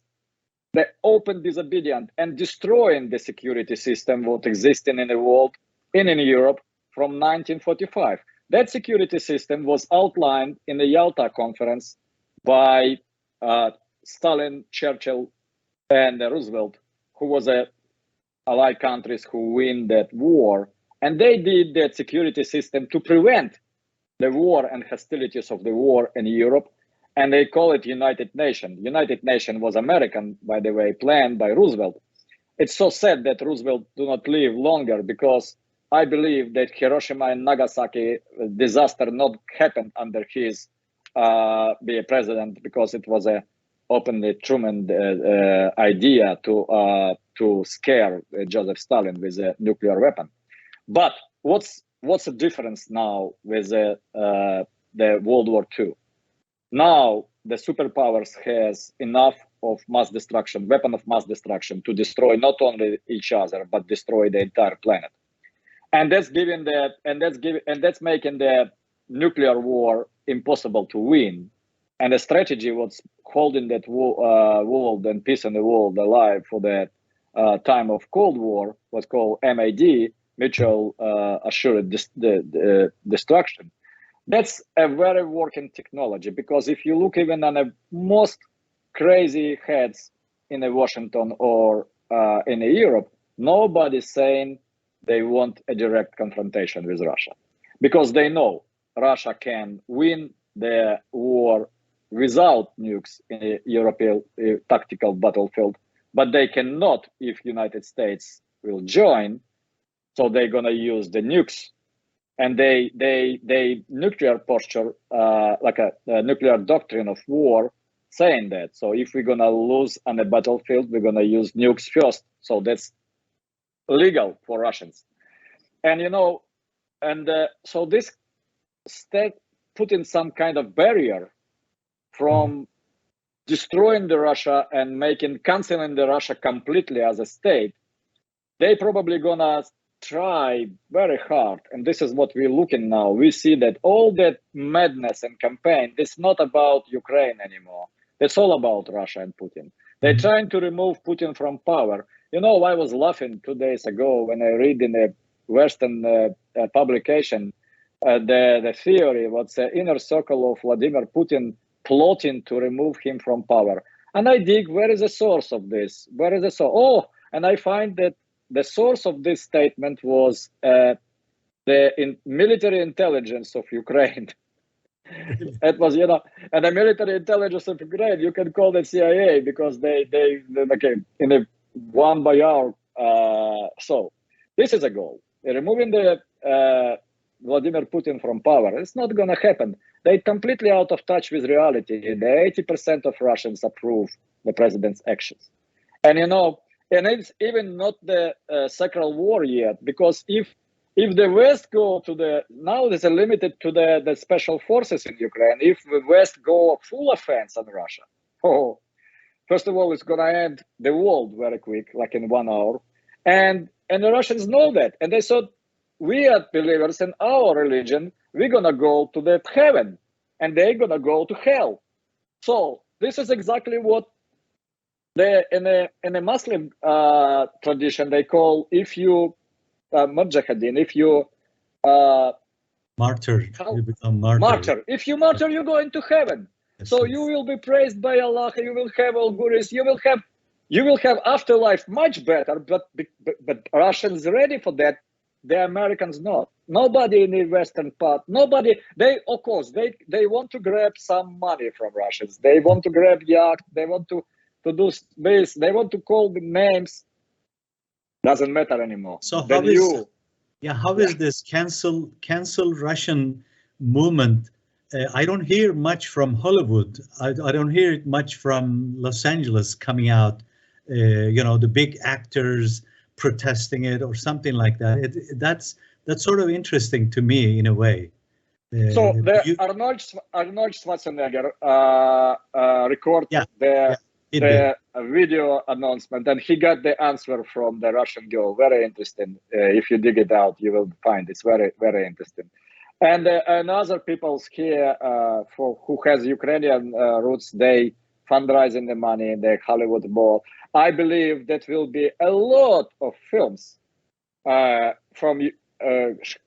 the open disobedient and destroying the security system what existing in the world and in Europe from 1945. That security system was outlined in the Yalta conference by Stalin, Churchill, and Roosevelt, who was allied countries who win that war. And they did that security system to prevent the war and hostilities of the war in Europe. And they call it United Nations. United Nations was American, by the way, planned by Roosevelt. It's so sad that Roosevelt do not live longer, because I believe that Hiroshima and Nagasaki disaster not happened under his being president, because it was a openly Truman idea to scare Joseph Stalin with a nuclear weapon. But what's the difference now with the World War II? Now the superpowers has enough of mass destruction, weapon of mass destruction, to destroy not only each other but destroy the entire planet. And that's giving that, and that's making the nuclear war impossible to win. And the strategy what's holding that world and peace in the world alive for that time of Cold War was called MAD, mutual assured destruction. That's a very working technology, because if you look even on the most crazy heads in Washington or in Europe, nobody's saying they want a direct confrontation with Russia, because they know Russia can win the war without nukes in a European tactical battlefield, but they cannot if United States will join. So they're gonna use the nukes, and they nuclear posture, like a nuclear doctrine of war, saying that. So if we're gonna lose on the battlefield, we're gonna use nukes first. So that's legal for Russians, and so this state put in some kind of barrier from destroying the Russia and canceling the Russia completely as a state. They probably gonna try very hard, and this is what we're looking now. We see that all that madness and campaign, it's not about Ukraine anymore. It's all about Russia and Putin. They're trying to remove Putin from power. I was laughing 2 days ago when I read in a Western publication the theory, what's the inner circle of Vladimir Putin plotting to remove him from power. And I dig, where is the source of this? Where is the source? Oh, and I find that the source of this statement was the military intelligence of Ukraine. It was, and the military intelligence of Ukraine, you can call it CIA, because they okay, in a 1 by hour. So this is a goal. Removing the Vladimir Putin from power, it's not going to happen. They're completely out of touch with reality. The 80% of Russians approve the president's actions. And and it's even not the sacral war yet, because if the West go to now there's a limited to the special forces in Ukraine. If the West go full offense on Russia, first of all, it's going to end the world very quick, like in 1 hour. And the Russians know that. And they thought, we are believers in our religion, we're going to go to the heaven, and they're going to go to hell. So this is exactly what in a Muslim tradition they call, if you mujahideen, if you martyr, you become martyr. If you martyr, you go into heaven. Yes, so you will be praised by Allah. You will have all goodies. You will have afterlife much better. But Russians ready for that. The Americans not. Nobody in the Western part. Nobody. They of course they want to grab some money from Russians. They want to grab yacht. They want to do this. They want to call the names. Doesn't matter anymore. So Yeah, how is this cancel Russian movement? I don't hear much from Hollywood. I don't hear it much from Los Angeles coming out. The big actors protesting it or something like that. That's sort of interesting to me in a way. So the Arnold Schwarzenegger recorded the video announcement, and he got the answer from the Russian girl. Very interesting. If you dig it out, you will find it's very, very interesting. And other people's here who has Ukrainian roots, they fundraising the money in the Hollywood Bowl. I believe that will be a lot of films from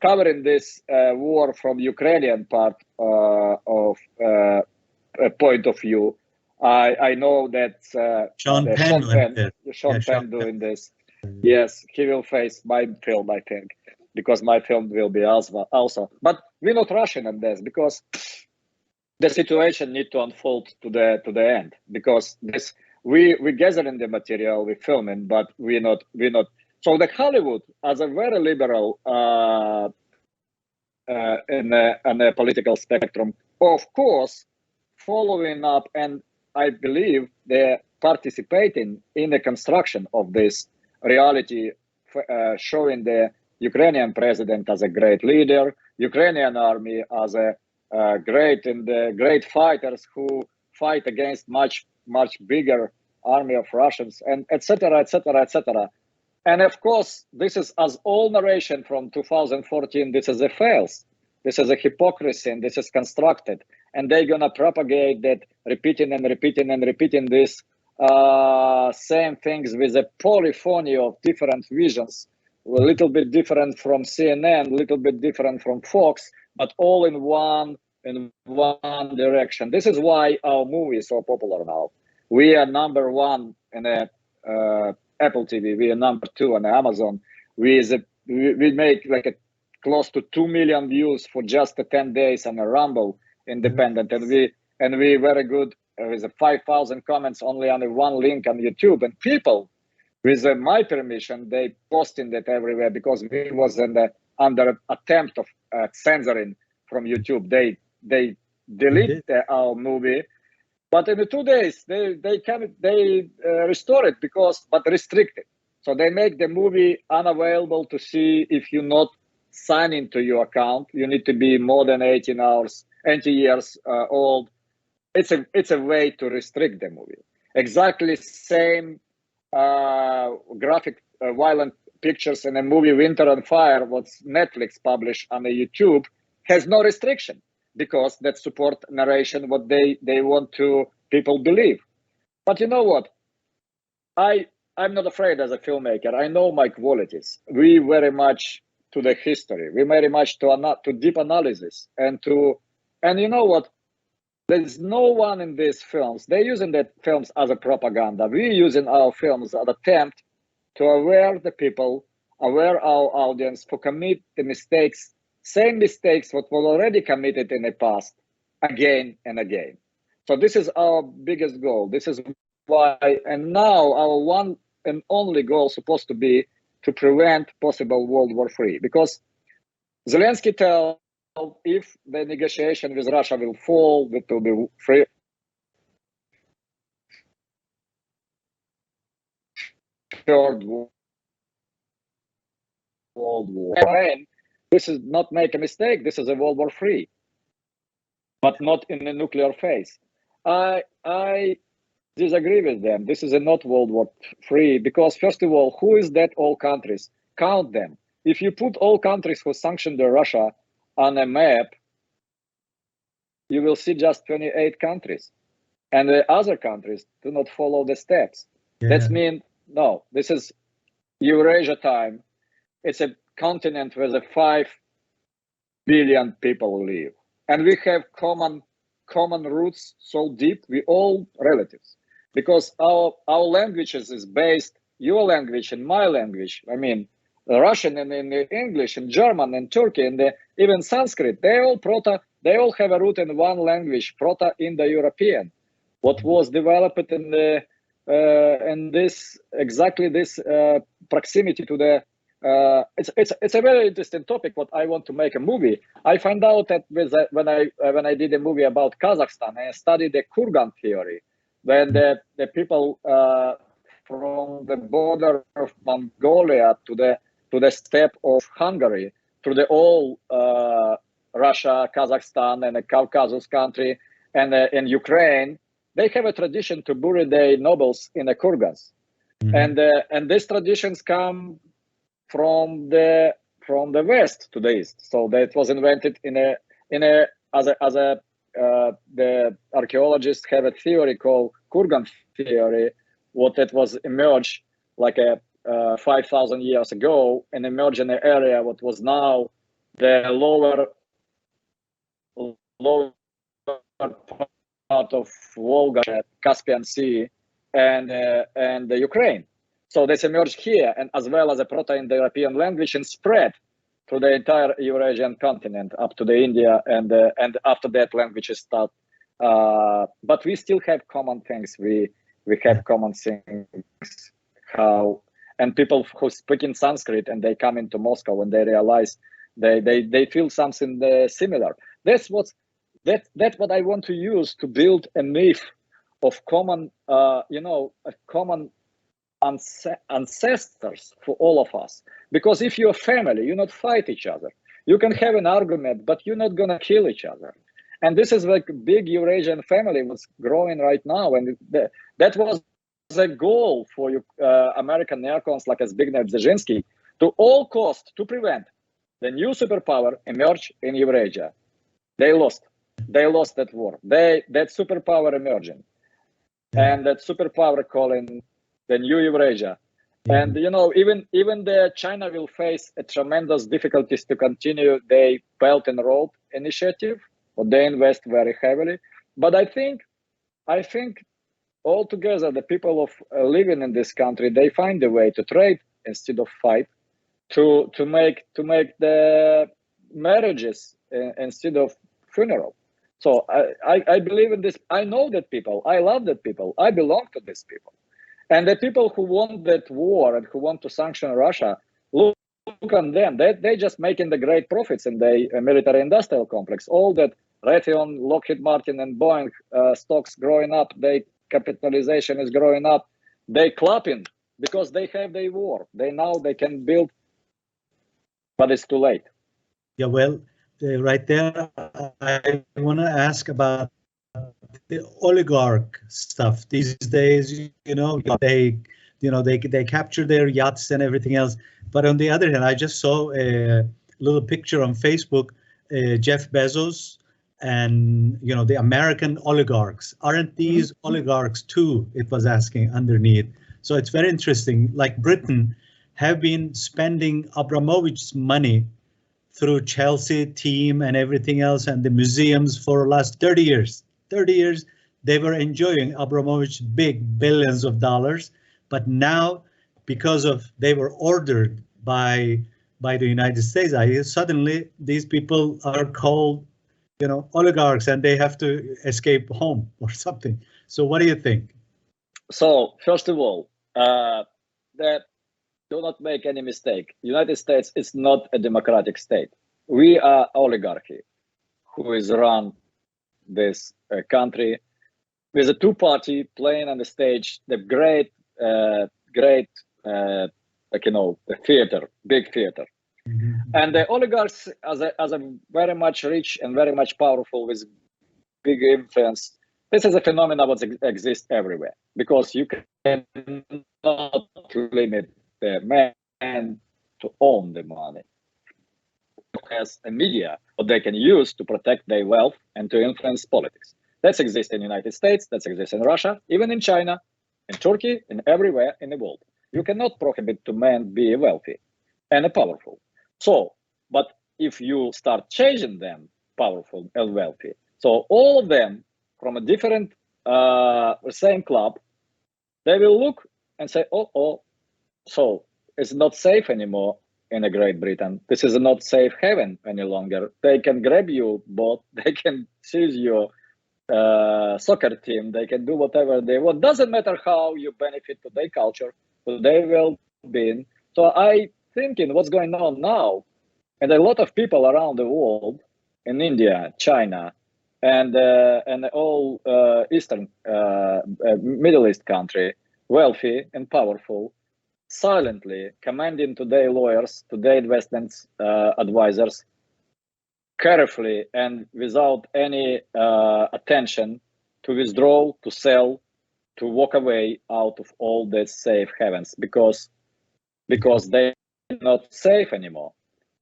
covering this war from Ukrainian part of point of view. I know that Sean Penn doing this. Yes, he will face my film, I think, because my film will be also. But we're not rushing on this because the situation need to unfold to the end. Because we gathering the material, we filming, but we're not. So the Hollywood, as a very liberal in a political spectrum, of course, following up, and I believe they're participating in the construction of this reality, showing the Ukrainian president as a great leader, Ukrainian army as a great fighters who fight against much bigger army of Russians, and etc., etc., etc. And of course, this is, as all narration from 2014, this is a fails. This is a hypocrisy, and this is constructed. And they're gonna propagate that, repeating and repeating and repeating this same things with a polyphony of different visions, a little bit different from CNN, a little bit different from Fox, but all in one direction. This is why our movie is so popular now. We are #1 in the Apple TV. We are #2 on Amazon. We make like close to 2 million views for just 10 days on a Rumble independent, and we very good with 5,000 comments only on one link on YouTube. And people, with my permission, they posting that everywhere because we was under attempt of censoring from YouTube. They delete our movie. But in the 2 days, they restore it but restrict it. So they make the movie unavailable to see if you're not signing to your account. You need to be more than 18 years old. It's a way to restrict the movie. Exactly same graphic violent pictures in a movie Winter on Fire, what Netflix published on the YouTube, has no restriction, because that support narration what they want to people believe. But you know what? I'm not afraid as a filmmaker. I know my qualities. We very much to the history. We very much to deep analysis and you know what? There's no one in these films. They're using the films as a propaganda. We're using our films as an attempt to aware the people, aware our audience for commit the mistakes, same mistakes what was already committed in the past, again and again. So this is our biggest goal. This is why, and now our one and only goal is supposed to be to prevent possible World War III. Because Zelensky tells, if the negotiation with Russia will fall, it will be free. Third World War. And this is not make a mistake. This is a World War III, but not in the nuclear phase. I disagree with them. This is a not World War III, because first of all, who is that all countries? Count them. If you put all countries who sanctioned Russia on a map, you will see just 28 countries, and the other countries do not follow the steps. Yeah. That means, no, this is Eurasia time. It's a continent where the 5 billion people live, and we have common roots so deep. We all relatives, because our languages is based, your language and my language. I mean, Russian and English and German and Turkey and even Sanskrit. They all have a root in one language, Proto-Indo-European. What was developed in this proximity to the it's a very interesting topic. What I want to make a movie. I find out that when I did a movie about Kazakhstan, I studied the Kurgan theory, when the people from the border of Mongolia to the steppe of Hungary, through the all Russia, Kazakhstan, and the Caucasus country, and Ukraine, they have a tradition to bury their nobles in the kurgans. And these traditions come from the west to the east. So that was invented the archaeologists have a theory called Kurgan theory, what it was emerged like 5,000 years ago, and emerged in an area what was now the lower part of Volga, Caspian Sea, and the Ukraine. So this emerged here, and as well as a Proto-Indo-European language, and spread to the entire Eurasian continent up to the India, and after that languages start. But we still have common things. We have common things. How, and people who speak in Sanskrit and they come into Moscow and they realize they feel something similar. That's what I want to use to build a myth of common, a common ancestors for all of us. Because if you're a family, you not fight each other. You can have an argument, but you're not gonna kill each other. And this is like big Eurasian family was growing right now, and that was the goal for American neocons like Zbigniew Brzezinski, to all costs to prevent the new superpower emerge in Eurasia. They lost that war. That superpower emerging, and that superpower calling the new Eurasia. And even the China will face a tremendous difficulties to continue the Belt and Road initiative, or they invest very heavily. But I think altogether the people of living in this country, they find a way to trade instead of fight, to make the marriages instead of funeral. So I believe in this. I know that people. I love that people. I belong to these people. And the people who want that war and who want to sanction Russia, look on them. They just making the great profits in the military-industrial complex. All that Raytheon, Lockheed Martin, and Boeing stocks growing up, their capitalization is growing up. They clapping because they have their war. They can build, but it's too late. Yeah, well, right there, I want to ask about the oligarch stuff these days. They capture their yachts and everything else. But on the other hand, I just saw a little picture on Facebook, Jeff Bezos and the American oligarchs. Aren't these oligarchs too? It was asking underneath. So it's very interesting. Like Britain have been spending Abramovich's money through Chelsea team and everything else and the museums for the last 30 years. 30 years, they were enjoying Abramovich's big billions of dollars, but now because of they were ordered by the United States, suddenly these people are called, oligarchs, and they have to escape home or something. So what do you think? So first of all, do not make any mistake. United States is not a democratic state. We are oligarchy, who is run this country with a two-party playing on the stage, the great theater, big theater. And the oligarchs, as a very much rich and very much powerful with big influence, this is a phenomenon that exists everywhere, because you cannot limit the man to own the money. As a media, what they can use to protect their wealth and to influence politics. That exists in the United States, that exists in Russia, even in China, in Turkey, and everywhere in the world. You cannot prohibit to men be wealthy and powerful. So, but if you start changing them powerful and wealthy, so all of them from a different same club, they will look and say, so it's not safe anymore in Great Britain. This is not safe haven any longer. They can grab you both. They can seize your soccer team. They can do whatever they want. Doesn't matter how you benefit to their culture, to their well-being. So I thinking what's going on now. And a lot of people around the world, in India, China, and all Eastern, Middle East country, wealthy and powerful, silently commanding to their lawyers, to their investments advisors, carefully and without any attention, to withdraw, to sell, to walk away out of all the safe havens because they're not safe anymore.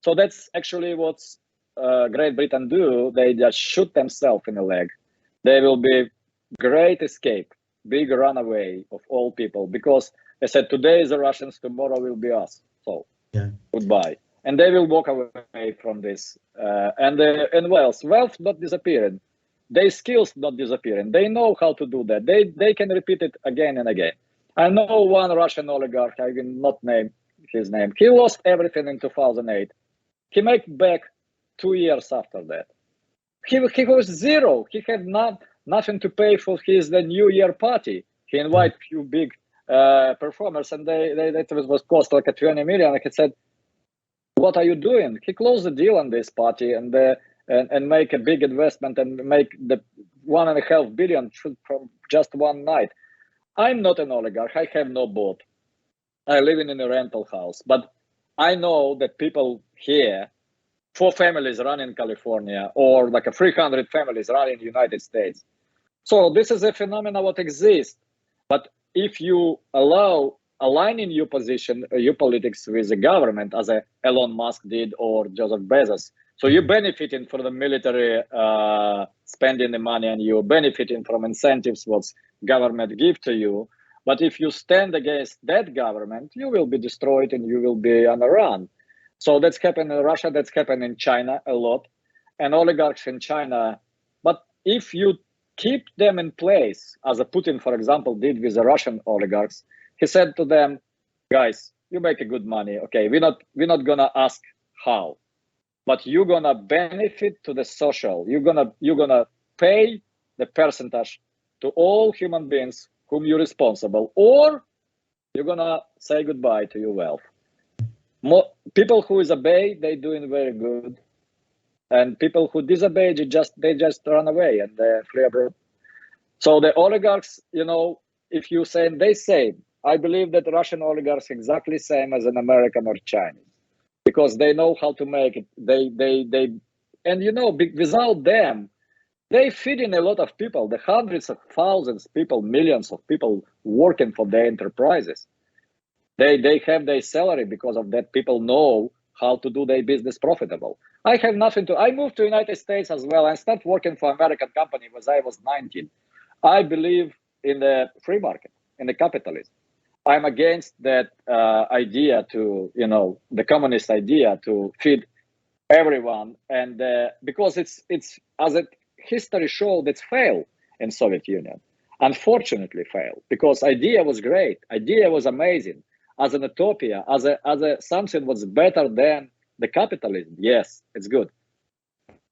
So that's actually what's Great Britain do. They just shoot themselves in the leg. They will be great escape, big runaway of all people, because I said today is the Russians, tomorrow will be us. So goodbye. And they will walk away from this. And wealth not disappearing. Their skills not disappearing. They know how to do that. They can repeat it again and again. I know one Russian oligarch, I will not name his name. He lost everything in 2008. He made back 2 years after that. He was zero. He had nothing to pay for the New Year party. He invited few big performers, and that was cost like a 20 million. He said, "What are you doing?" He closed the deal on this party and make a big investment and make the 1.5 billion from just one night. I'm not an oligarch. I have no boat. I live in a rental house, but I know that people here, 4 families run in California, or like a 300 families run in the United States. So this is a phenomenon what exists. But if you allow aligning your position, your politics with the government, as Elon Musk did or Joseph Bezos, so you're benefiting from the military spending the money, and you're benefiting from incentives what government give to you. But if you stand against that government, you will be destroyed and you will be on a run. So that's happened in Russia, that's happened in China a lot, and oligarchs in China. But if you keep them in place, as Putin, for example, did with the Russian oligarchs, he said to them, guys, you make a good money. Okay, we're not gonna ask how, but you're gonna benefit to the social. You're gonna pay the percentage to all human beings whom you're responsible, or you're gonna say goodbye to your wealth. People who obey, they doing very good, and people who disobey, they just run away and they flee abroad. So the oligarchs, if you say they say, I believe that Russian oligarchs exactly same as an American or Chinese, because they know how to make it. Without them, they feed in a lot of people, the hundreds of thousands of people, millions of people working for their enterprises. They have their salary because of that. People know how to do their business profitable. I have nothing to. I moved to the United States as well. I started working for American company when I was 19. I believe in the free market, in the capitalism. I'm against that idea to, the communist idea to feed everyone, and because it's as history showed, it's failed in Soviet Union. Unfortunately, failed because idea was great, idea was amazing. As an utopia, as a something was better than the capitalism. Yes, it's good,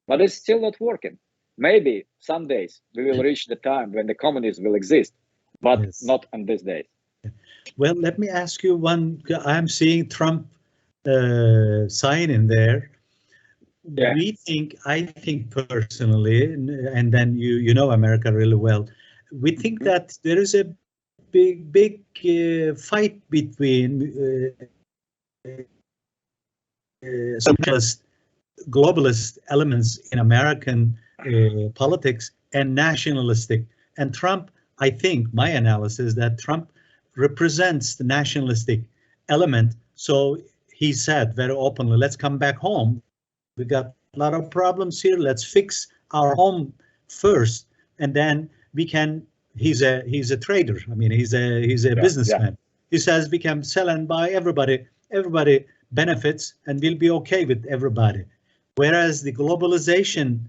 but it's still not working. Maybe some days we will reach the time when the communism will exist, but not on this day. Well, let me ask you one. I'm seeing Trump sign in there. Yeah. I think personally, and then you know America really well. We think that there is a big fight between socialist, globalist elements in American politics and nationalistic. And Trump, I think, my analysis that Trump represents the nationalistic element. So he said very openly, let's come back home. We got a lot of problems here. Let's fix our home first, and then we can. He's a trader. I mean, he's a businessman. He says we can sell and buy everybody. Everybody benefits, and we'll be okay with everybody. Whereas the globalization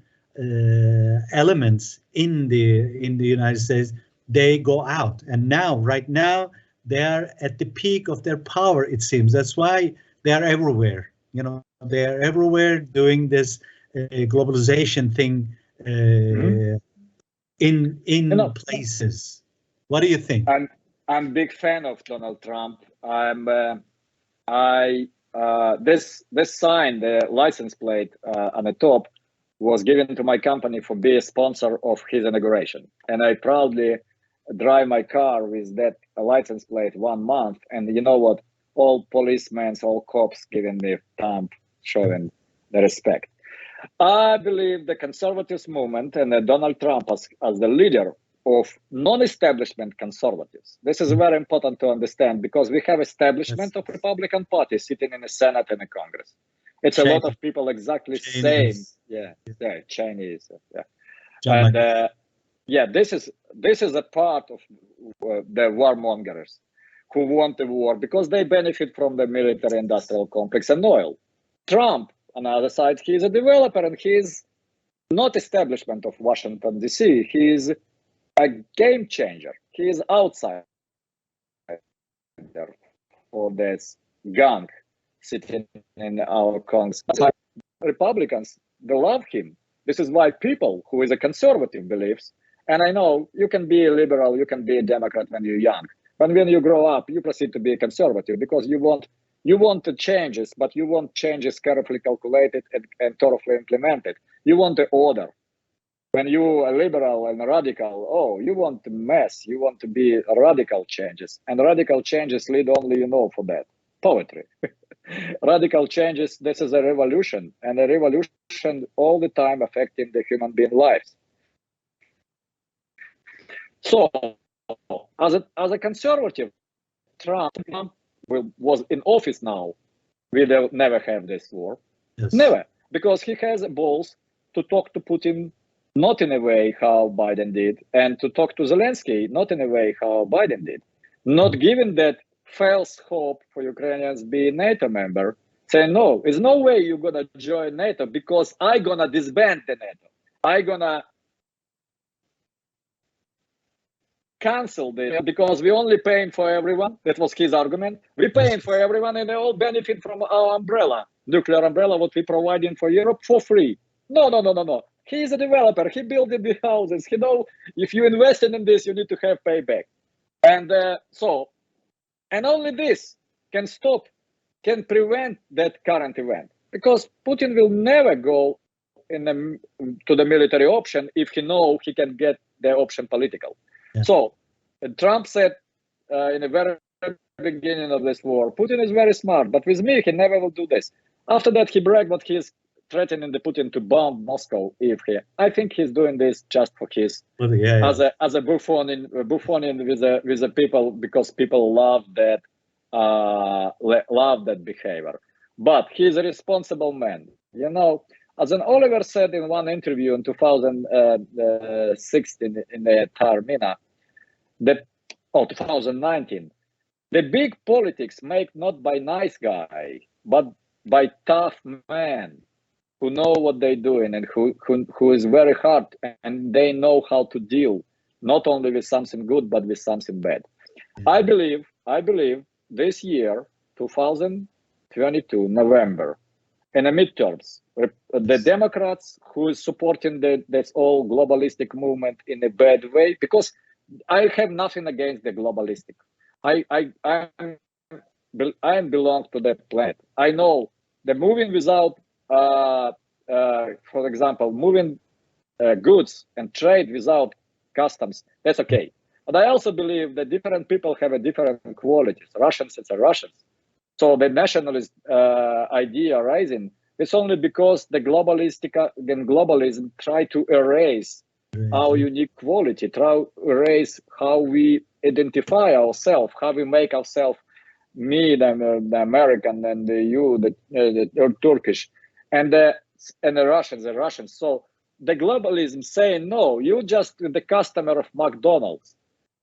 elements in the United States, they go out, and right now they are at the peak of their power. It seems that's why they are everywhere. They are everywhere doing this globalization thing in places. What do you think? I'm a big fan of Donald Trump. I this sign, the license plate on the top, was given to my company for being a sponsor of his inauguration, and I proudly drive my car with that license plate 1 month. And you know what? All policemen, all cops giving me thumb, showing the respect. I believe the conservatives movement and Donald Trump as the leader of non-establishment conservatives. This is very important to understand, because we have establishment of Republican Party sitting in the Senate and the Congress. It's a lot of people exactly same. Yeah, Chinese. Yeah, and yeah, this is a part of the warmongers who want the war because they benefit from the military-industrial complex and oil. Trump, on the other side, he's a developer, and he's not establishment of Washington, D.C. He's a game changer. He is outside for this gang sitting in our Congress. Republicans, they love him. This is why people who is a conservative believes, and I know you can be a liberal, you can be a Democrat when you're young, but when you grow up, you proceed to be a conservative because you want the changes, but you want changes carefully calculated and thoroughly implemented. You want the order. When you are liberal and radical, oh, you want the mess. You want to be radical changes, and radical changes lead only, for that poetry. Radical changes. This is a revolution, and a revolution all the time affecting the human being lives. So, as a conservative, Trump was in office now. We will never have this war. Yes. Never, because he has balls to talk to Putin. Not in a way how Biden did, and to talk to Zelensky, not in a way how Biden did. Not giving that false hope for Ukrainians being NATO member, saying, no, there's no way you're going to join NATO because I'm going to disband the NATO. I'm going to cancel this because we're only paying for everyone. That was his argument. We're paying for everyone and they all benefit from our umbrella, nuclear umbrella, what we're providing for Europe for free. No. He's a developer. He built the houses. He know if you invested in this, you need to have payback. And and only this can prevent that current event. Because Putin will never go to the military option if he know he can get the option political. Yeah. So Trump said in the very beginning of this war, Putin is very smart, but with me, he never will do this. After that, he bragged that he's threatening the Putin to bomb Moscow I think he's doing this just for his as a buffooning with the people because people love that behavior. But he's a responsible man. As an Oliver said in one interview in 2016 in the Taormina, 2019, the big politics make not by nice guy, but by tough man who know what they're doing and who is very hard, and they know how to deal not only with something good but with something bad. I believe this year, 2022 November, in the midterms, the Democrats who is supporting this all globalistic movement in a bad way, because I have nothing against the globalistic. I belong to that planet. I know the moving without for example, moving goods and trade without customs, that's okay. But I also believe that different people have a different qualities. Russians, it's a Russians. So the nationalist idea rising, it's only because the globalism try to erase our unique quality, try to erase how we identify ourselves, how we make ourselves, me, the American, and the Turkish, and the Russians. So the globalism saying, no, you just the customer of McDonald's.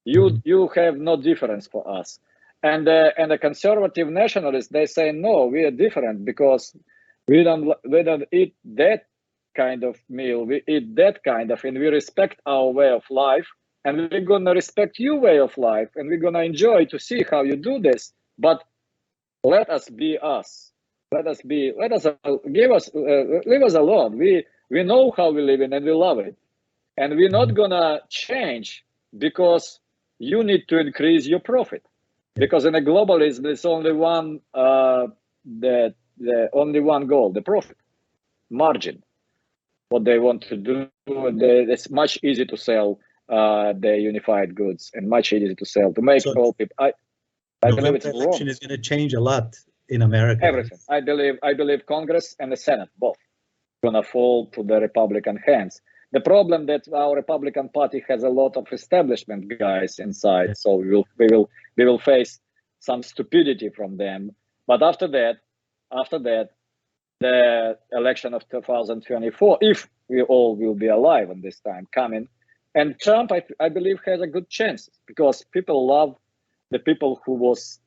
You have no difference for us. And the conservative nationalists, they say, no, we are different because we don't eat that kind of meal. We eat that kind of, and we respect our way of life, and we're gonna respect your way of life, and we're gonna enjoy to see how you do this. But let us be us. Leave us alone. We know how we live in and we love it. And we're not gonna change because you need to increase your profit. Because in a globalism, there's only one that the only one goal, the profit margin. What they want to do, it's much easier to sell the unified goods and much easier to sell to make all people. I believe it's November election wrong. is going to change a lot in America. Everything. I believe Congress and the Senate both gonna fall to the Republican hands. The problem that our Republican Party has a lot of establishment guys inside, so we will face some stupidity from them. But after that, the election of 2024, if we all will be alive in this time coming, and Trump, I believe, has a good chance because people love the people who was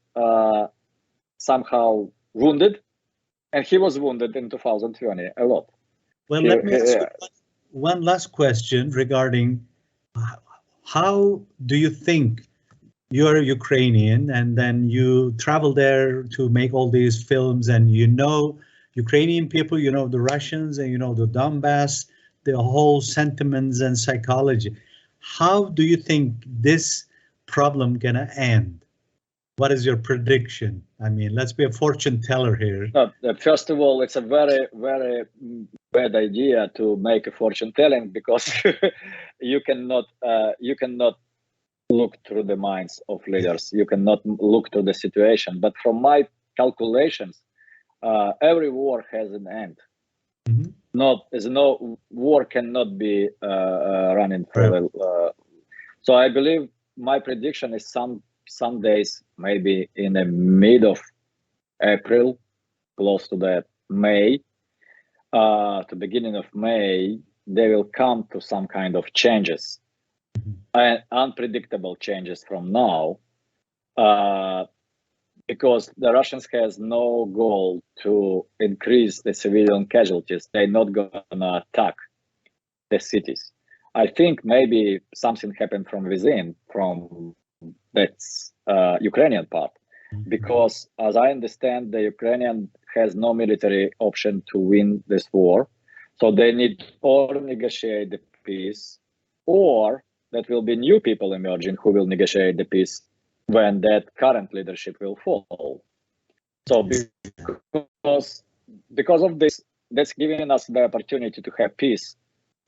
somehow wounded, and he was wounded in 2020 a lot. Well, let me ask you one last question regarding how do you think you're Ukrainian and then you travel there to make all these films and you know Ukrainian people, you know the Russians and you know the Donbass, the whole sentiments and psychology. How do you think this problem gonna end? What is your prediction? I mean, let's be a fortune teller here. First of all, it's a very, very bad idea to make a fortune telling because you cannot look through the minds of leaders. You cannot look to the situation. But from my calculations, every war has an end. No war cannot be running forever. So I believe my prediction is some days, maybe in the mid of April, close to that May, to beginning of May, they will come to some kind of changes, unpredictable changes from now, because the Russians has no goal to increase the civilian casualties. They're not gonna attack the cities. I think maybe something happened from within, from that's Ukrainian part, because as I understand, the Ukrainian has no military option to win this war, so they need or negotiate the peace, or that will be new people emerging who will negotiate the peace when that current leadership will fall. So because of this, that's giving us the opportunity to have peace,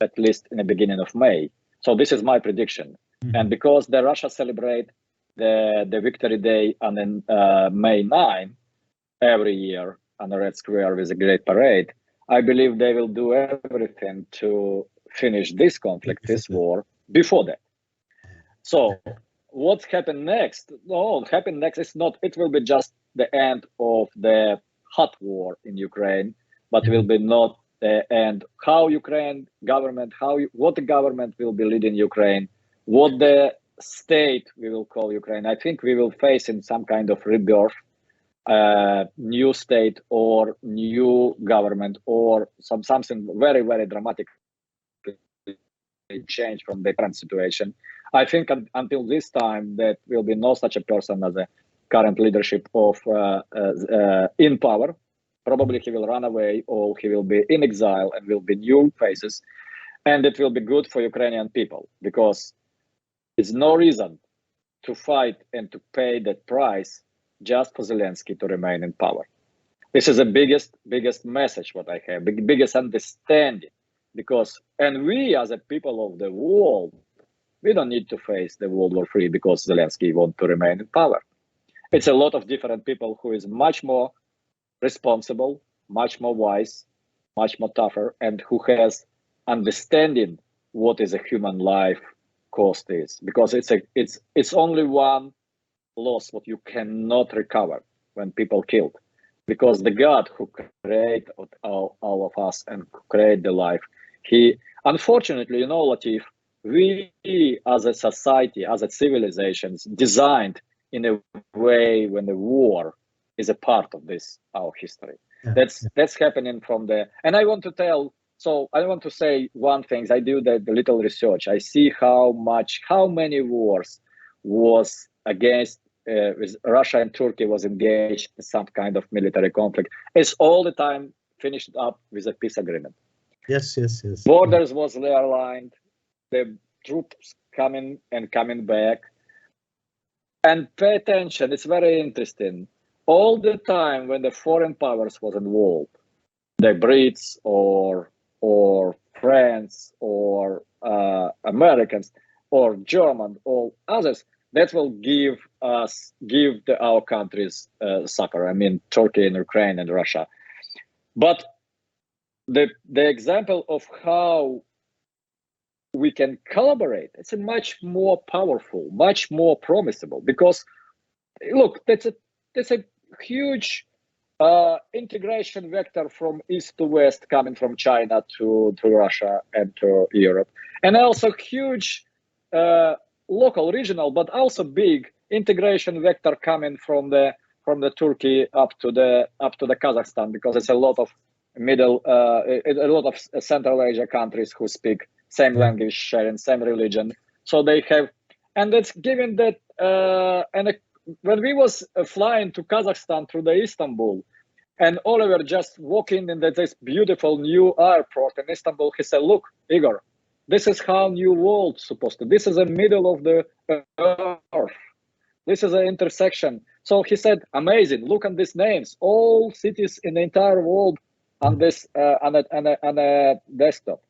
at least in the beginning of May. So this is my prediction. And because the Russia celebrate the Victory Day on May 9 every year on the Red Square with a great parade, I believe they will do everything to finish this conflict, this war, before that. So what happened next? No, what happened next is not, it will be just the end of the hot war in Ukraine, but will be not the end. How Ukraine government, what the government will be leading Ukraine, what the state we will call Ukraine. I think we will face in some kind of rebirth, new state or new government or something very, very dramatic change from the current situation. I think until this time that will be no such a person as a current leadership of in power. Probably he will run away or he will be in exile and will be new faces. And it will be good for Ukrainian people because there's no reason to fight and to pay that price just for Zelensky to remain in power. This is the biggest message what I have, biggest understanding, because, and we as a people of the world, we don't need to face the World War III because Zelensky wants to remain in power. It's a lot of different people who is much more responsible, much more wise, much more tougher, and who has understanding what is a human life cost is, because it's only one loss what you cannot recover when people killed, because the God who created all of us and create the life, he unfortunately, you know, Latif, we as a society, as a civilizations, designed in a way when the war is a part of this our history. That's happening from the, and I want to tell. So I want to say one thing. I do the little research. I see how many wars was against with Russia and Turkey was engaged in some kind of military conflict. It's all the time finished up with a peace agreement. Yes. Borders was realigned, the troops coming back. And pay attention, it's very interesting. all the time when the foreign powers was involved, the Brits or France or Americans or German or others, that will give our countries suffer. I mean, Turkey and Ukraine and Russia. But the example of how we can collaborate, it's a much more powerful, much more promisable, because look, that's a huge integration vector from east to west, coming from China to Russia and to Europe, and also huge local, regional, but also big integration vector coming from the Turkey up to the Kazakhstan, because it's a lot of a lot of Central Asia countries who speak same language, sharing same religion. So they have, and that's given that. When we was flying to Kazakhstan through the Istanbul, and Oliver just walking in this beautiful new airport in Istanbul, he said, "Look, Igor, this is how new world's supposed to. This is the middle of the earth. This is an intersection." So he said, "Amazing! Look at these names. All cities in the entire world on this on a desktop.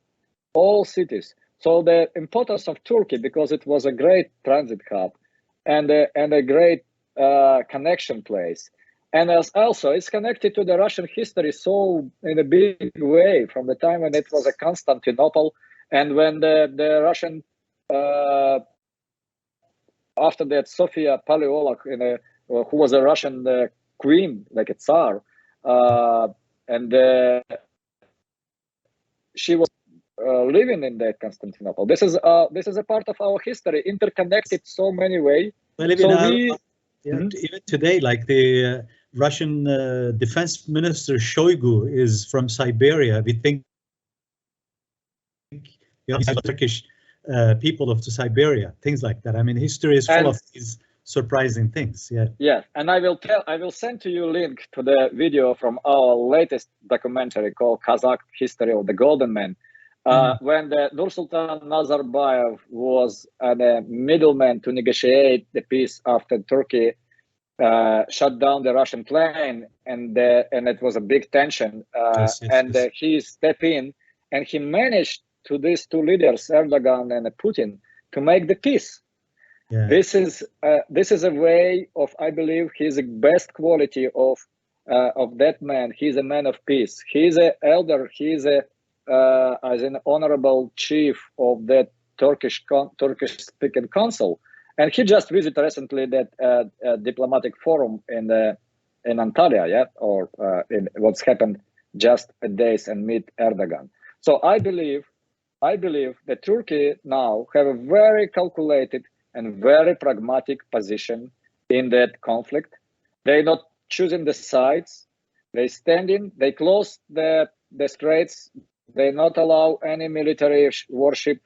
All cities." So the importance of Turkey, because it was a great transit hub and a great connection place, and as also it's connected to the Russian history so in a big way, from the time when it was a Constantinople, and when the Russian after that Sophia Paleolog, who was a Russian queen, like a Tsar, and she was living in that Constantinople. This is a part of our history, interconnected so many ways. Well, even today, like the Russian Defense Minister Shoigu is from Siberia. We think Turkish people of Siberia, things like that. I mean, history is full of these surprising things. Yeah. Yeah, and I will send to you a link to the video from our latest documentary called Kazakh History of the Golden Man. When the Nursultan Nazarbayev was the middleman to negotiate the peace after Turkey shut down the Russian plane, and it was a big tension. He stepped in, and he managed to these two leaders, Erdogan and Putin, to make the peace. Yeah. This is a way of, I believe, his best quality of that man. He's a man of peace. He's an elder. He's as an honorable chief of that Turkish speaking council, and he just visited recently that diplomatic forum in Antalya, or in what's happened just a days and meet Erdogan. So I believe that Turkey now have a very calculated and very pragmatic position in that conflict. They're not choosing the sides. They standing. They close the straits. They not allow any military warship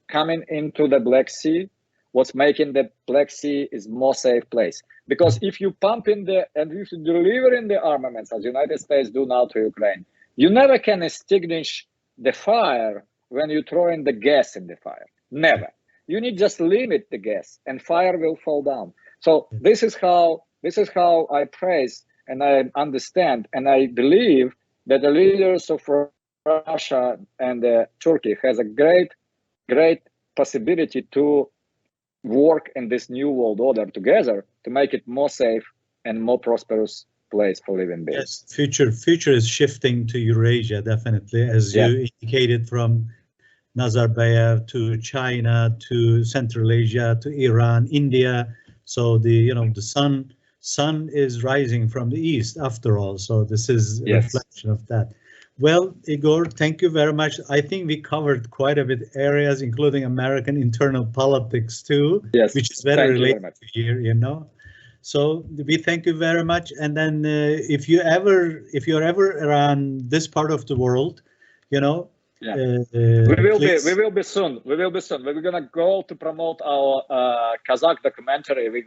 coming into the Black Sea. What's making the Black Sea is more safe place. Because if you pump in and if you deliver in the armaments, as the United States do now to Ukraine, you never can extinguish the fire when you throw in the gas in the fire. Never. You need just limit the gas, and fire will fall down. So this is how I praise and I understand, and I believe that the leaders of Russia and Turkey has a great possibility to work in this new world order together to make it more safe and more prosperous place for living beings. Yes, future is shifting to Eurasia, definitely, as you indicated, from Nazarbayev to China to Central Asia to Iran, India. So the sun is rising from the east after all. So this is a reflection of that. Well, Igor, thank you very much. I think we covered quite a bit areas, including American internal politics too, which is very related to here, So we thank you very much. And then if you're ever around this part of the world, we will be soon. We're gonna go to promote our Kazakh documentary. We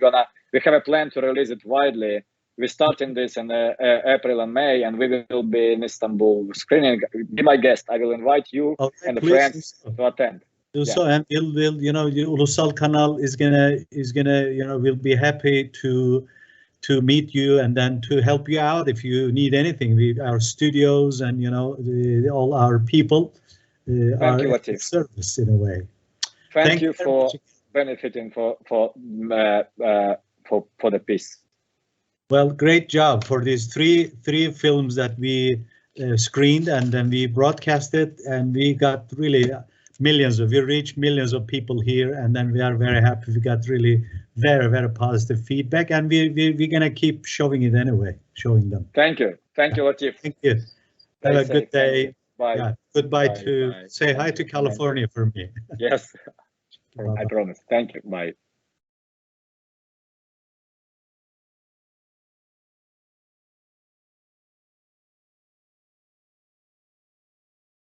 have a plan to release it widely. We're starting this in April and May, and we will be in Istanbul screening. Be my guest. I will invite you and the friends to attend. Do so, and we'll the Ulusal Kanal is gonna we'll be happy to to meet you and then to help you out if you need anything. Our studios and all our people are you, at Latif. service in a way. Thank you for benefiting for the piece. Well, great job for these three films that we screened and then we broadcasted, and we got really we reached millions of people here, and then we are very happy. We got really very positive feedback, and we're gonna keep showing it anyway, showing them. Thank you, Latif. Thank you. Have a good day. Bye. Yeah, goodbye. Bye. Say hi to California for me. Yes, I promise. Thank you. Bye.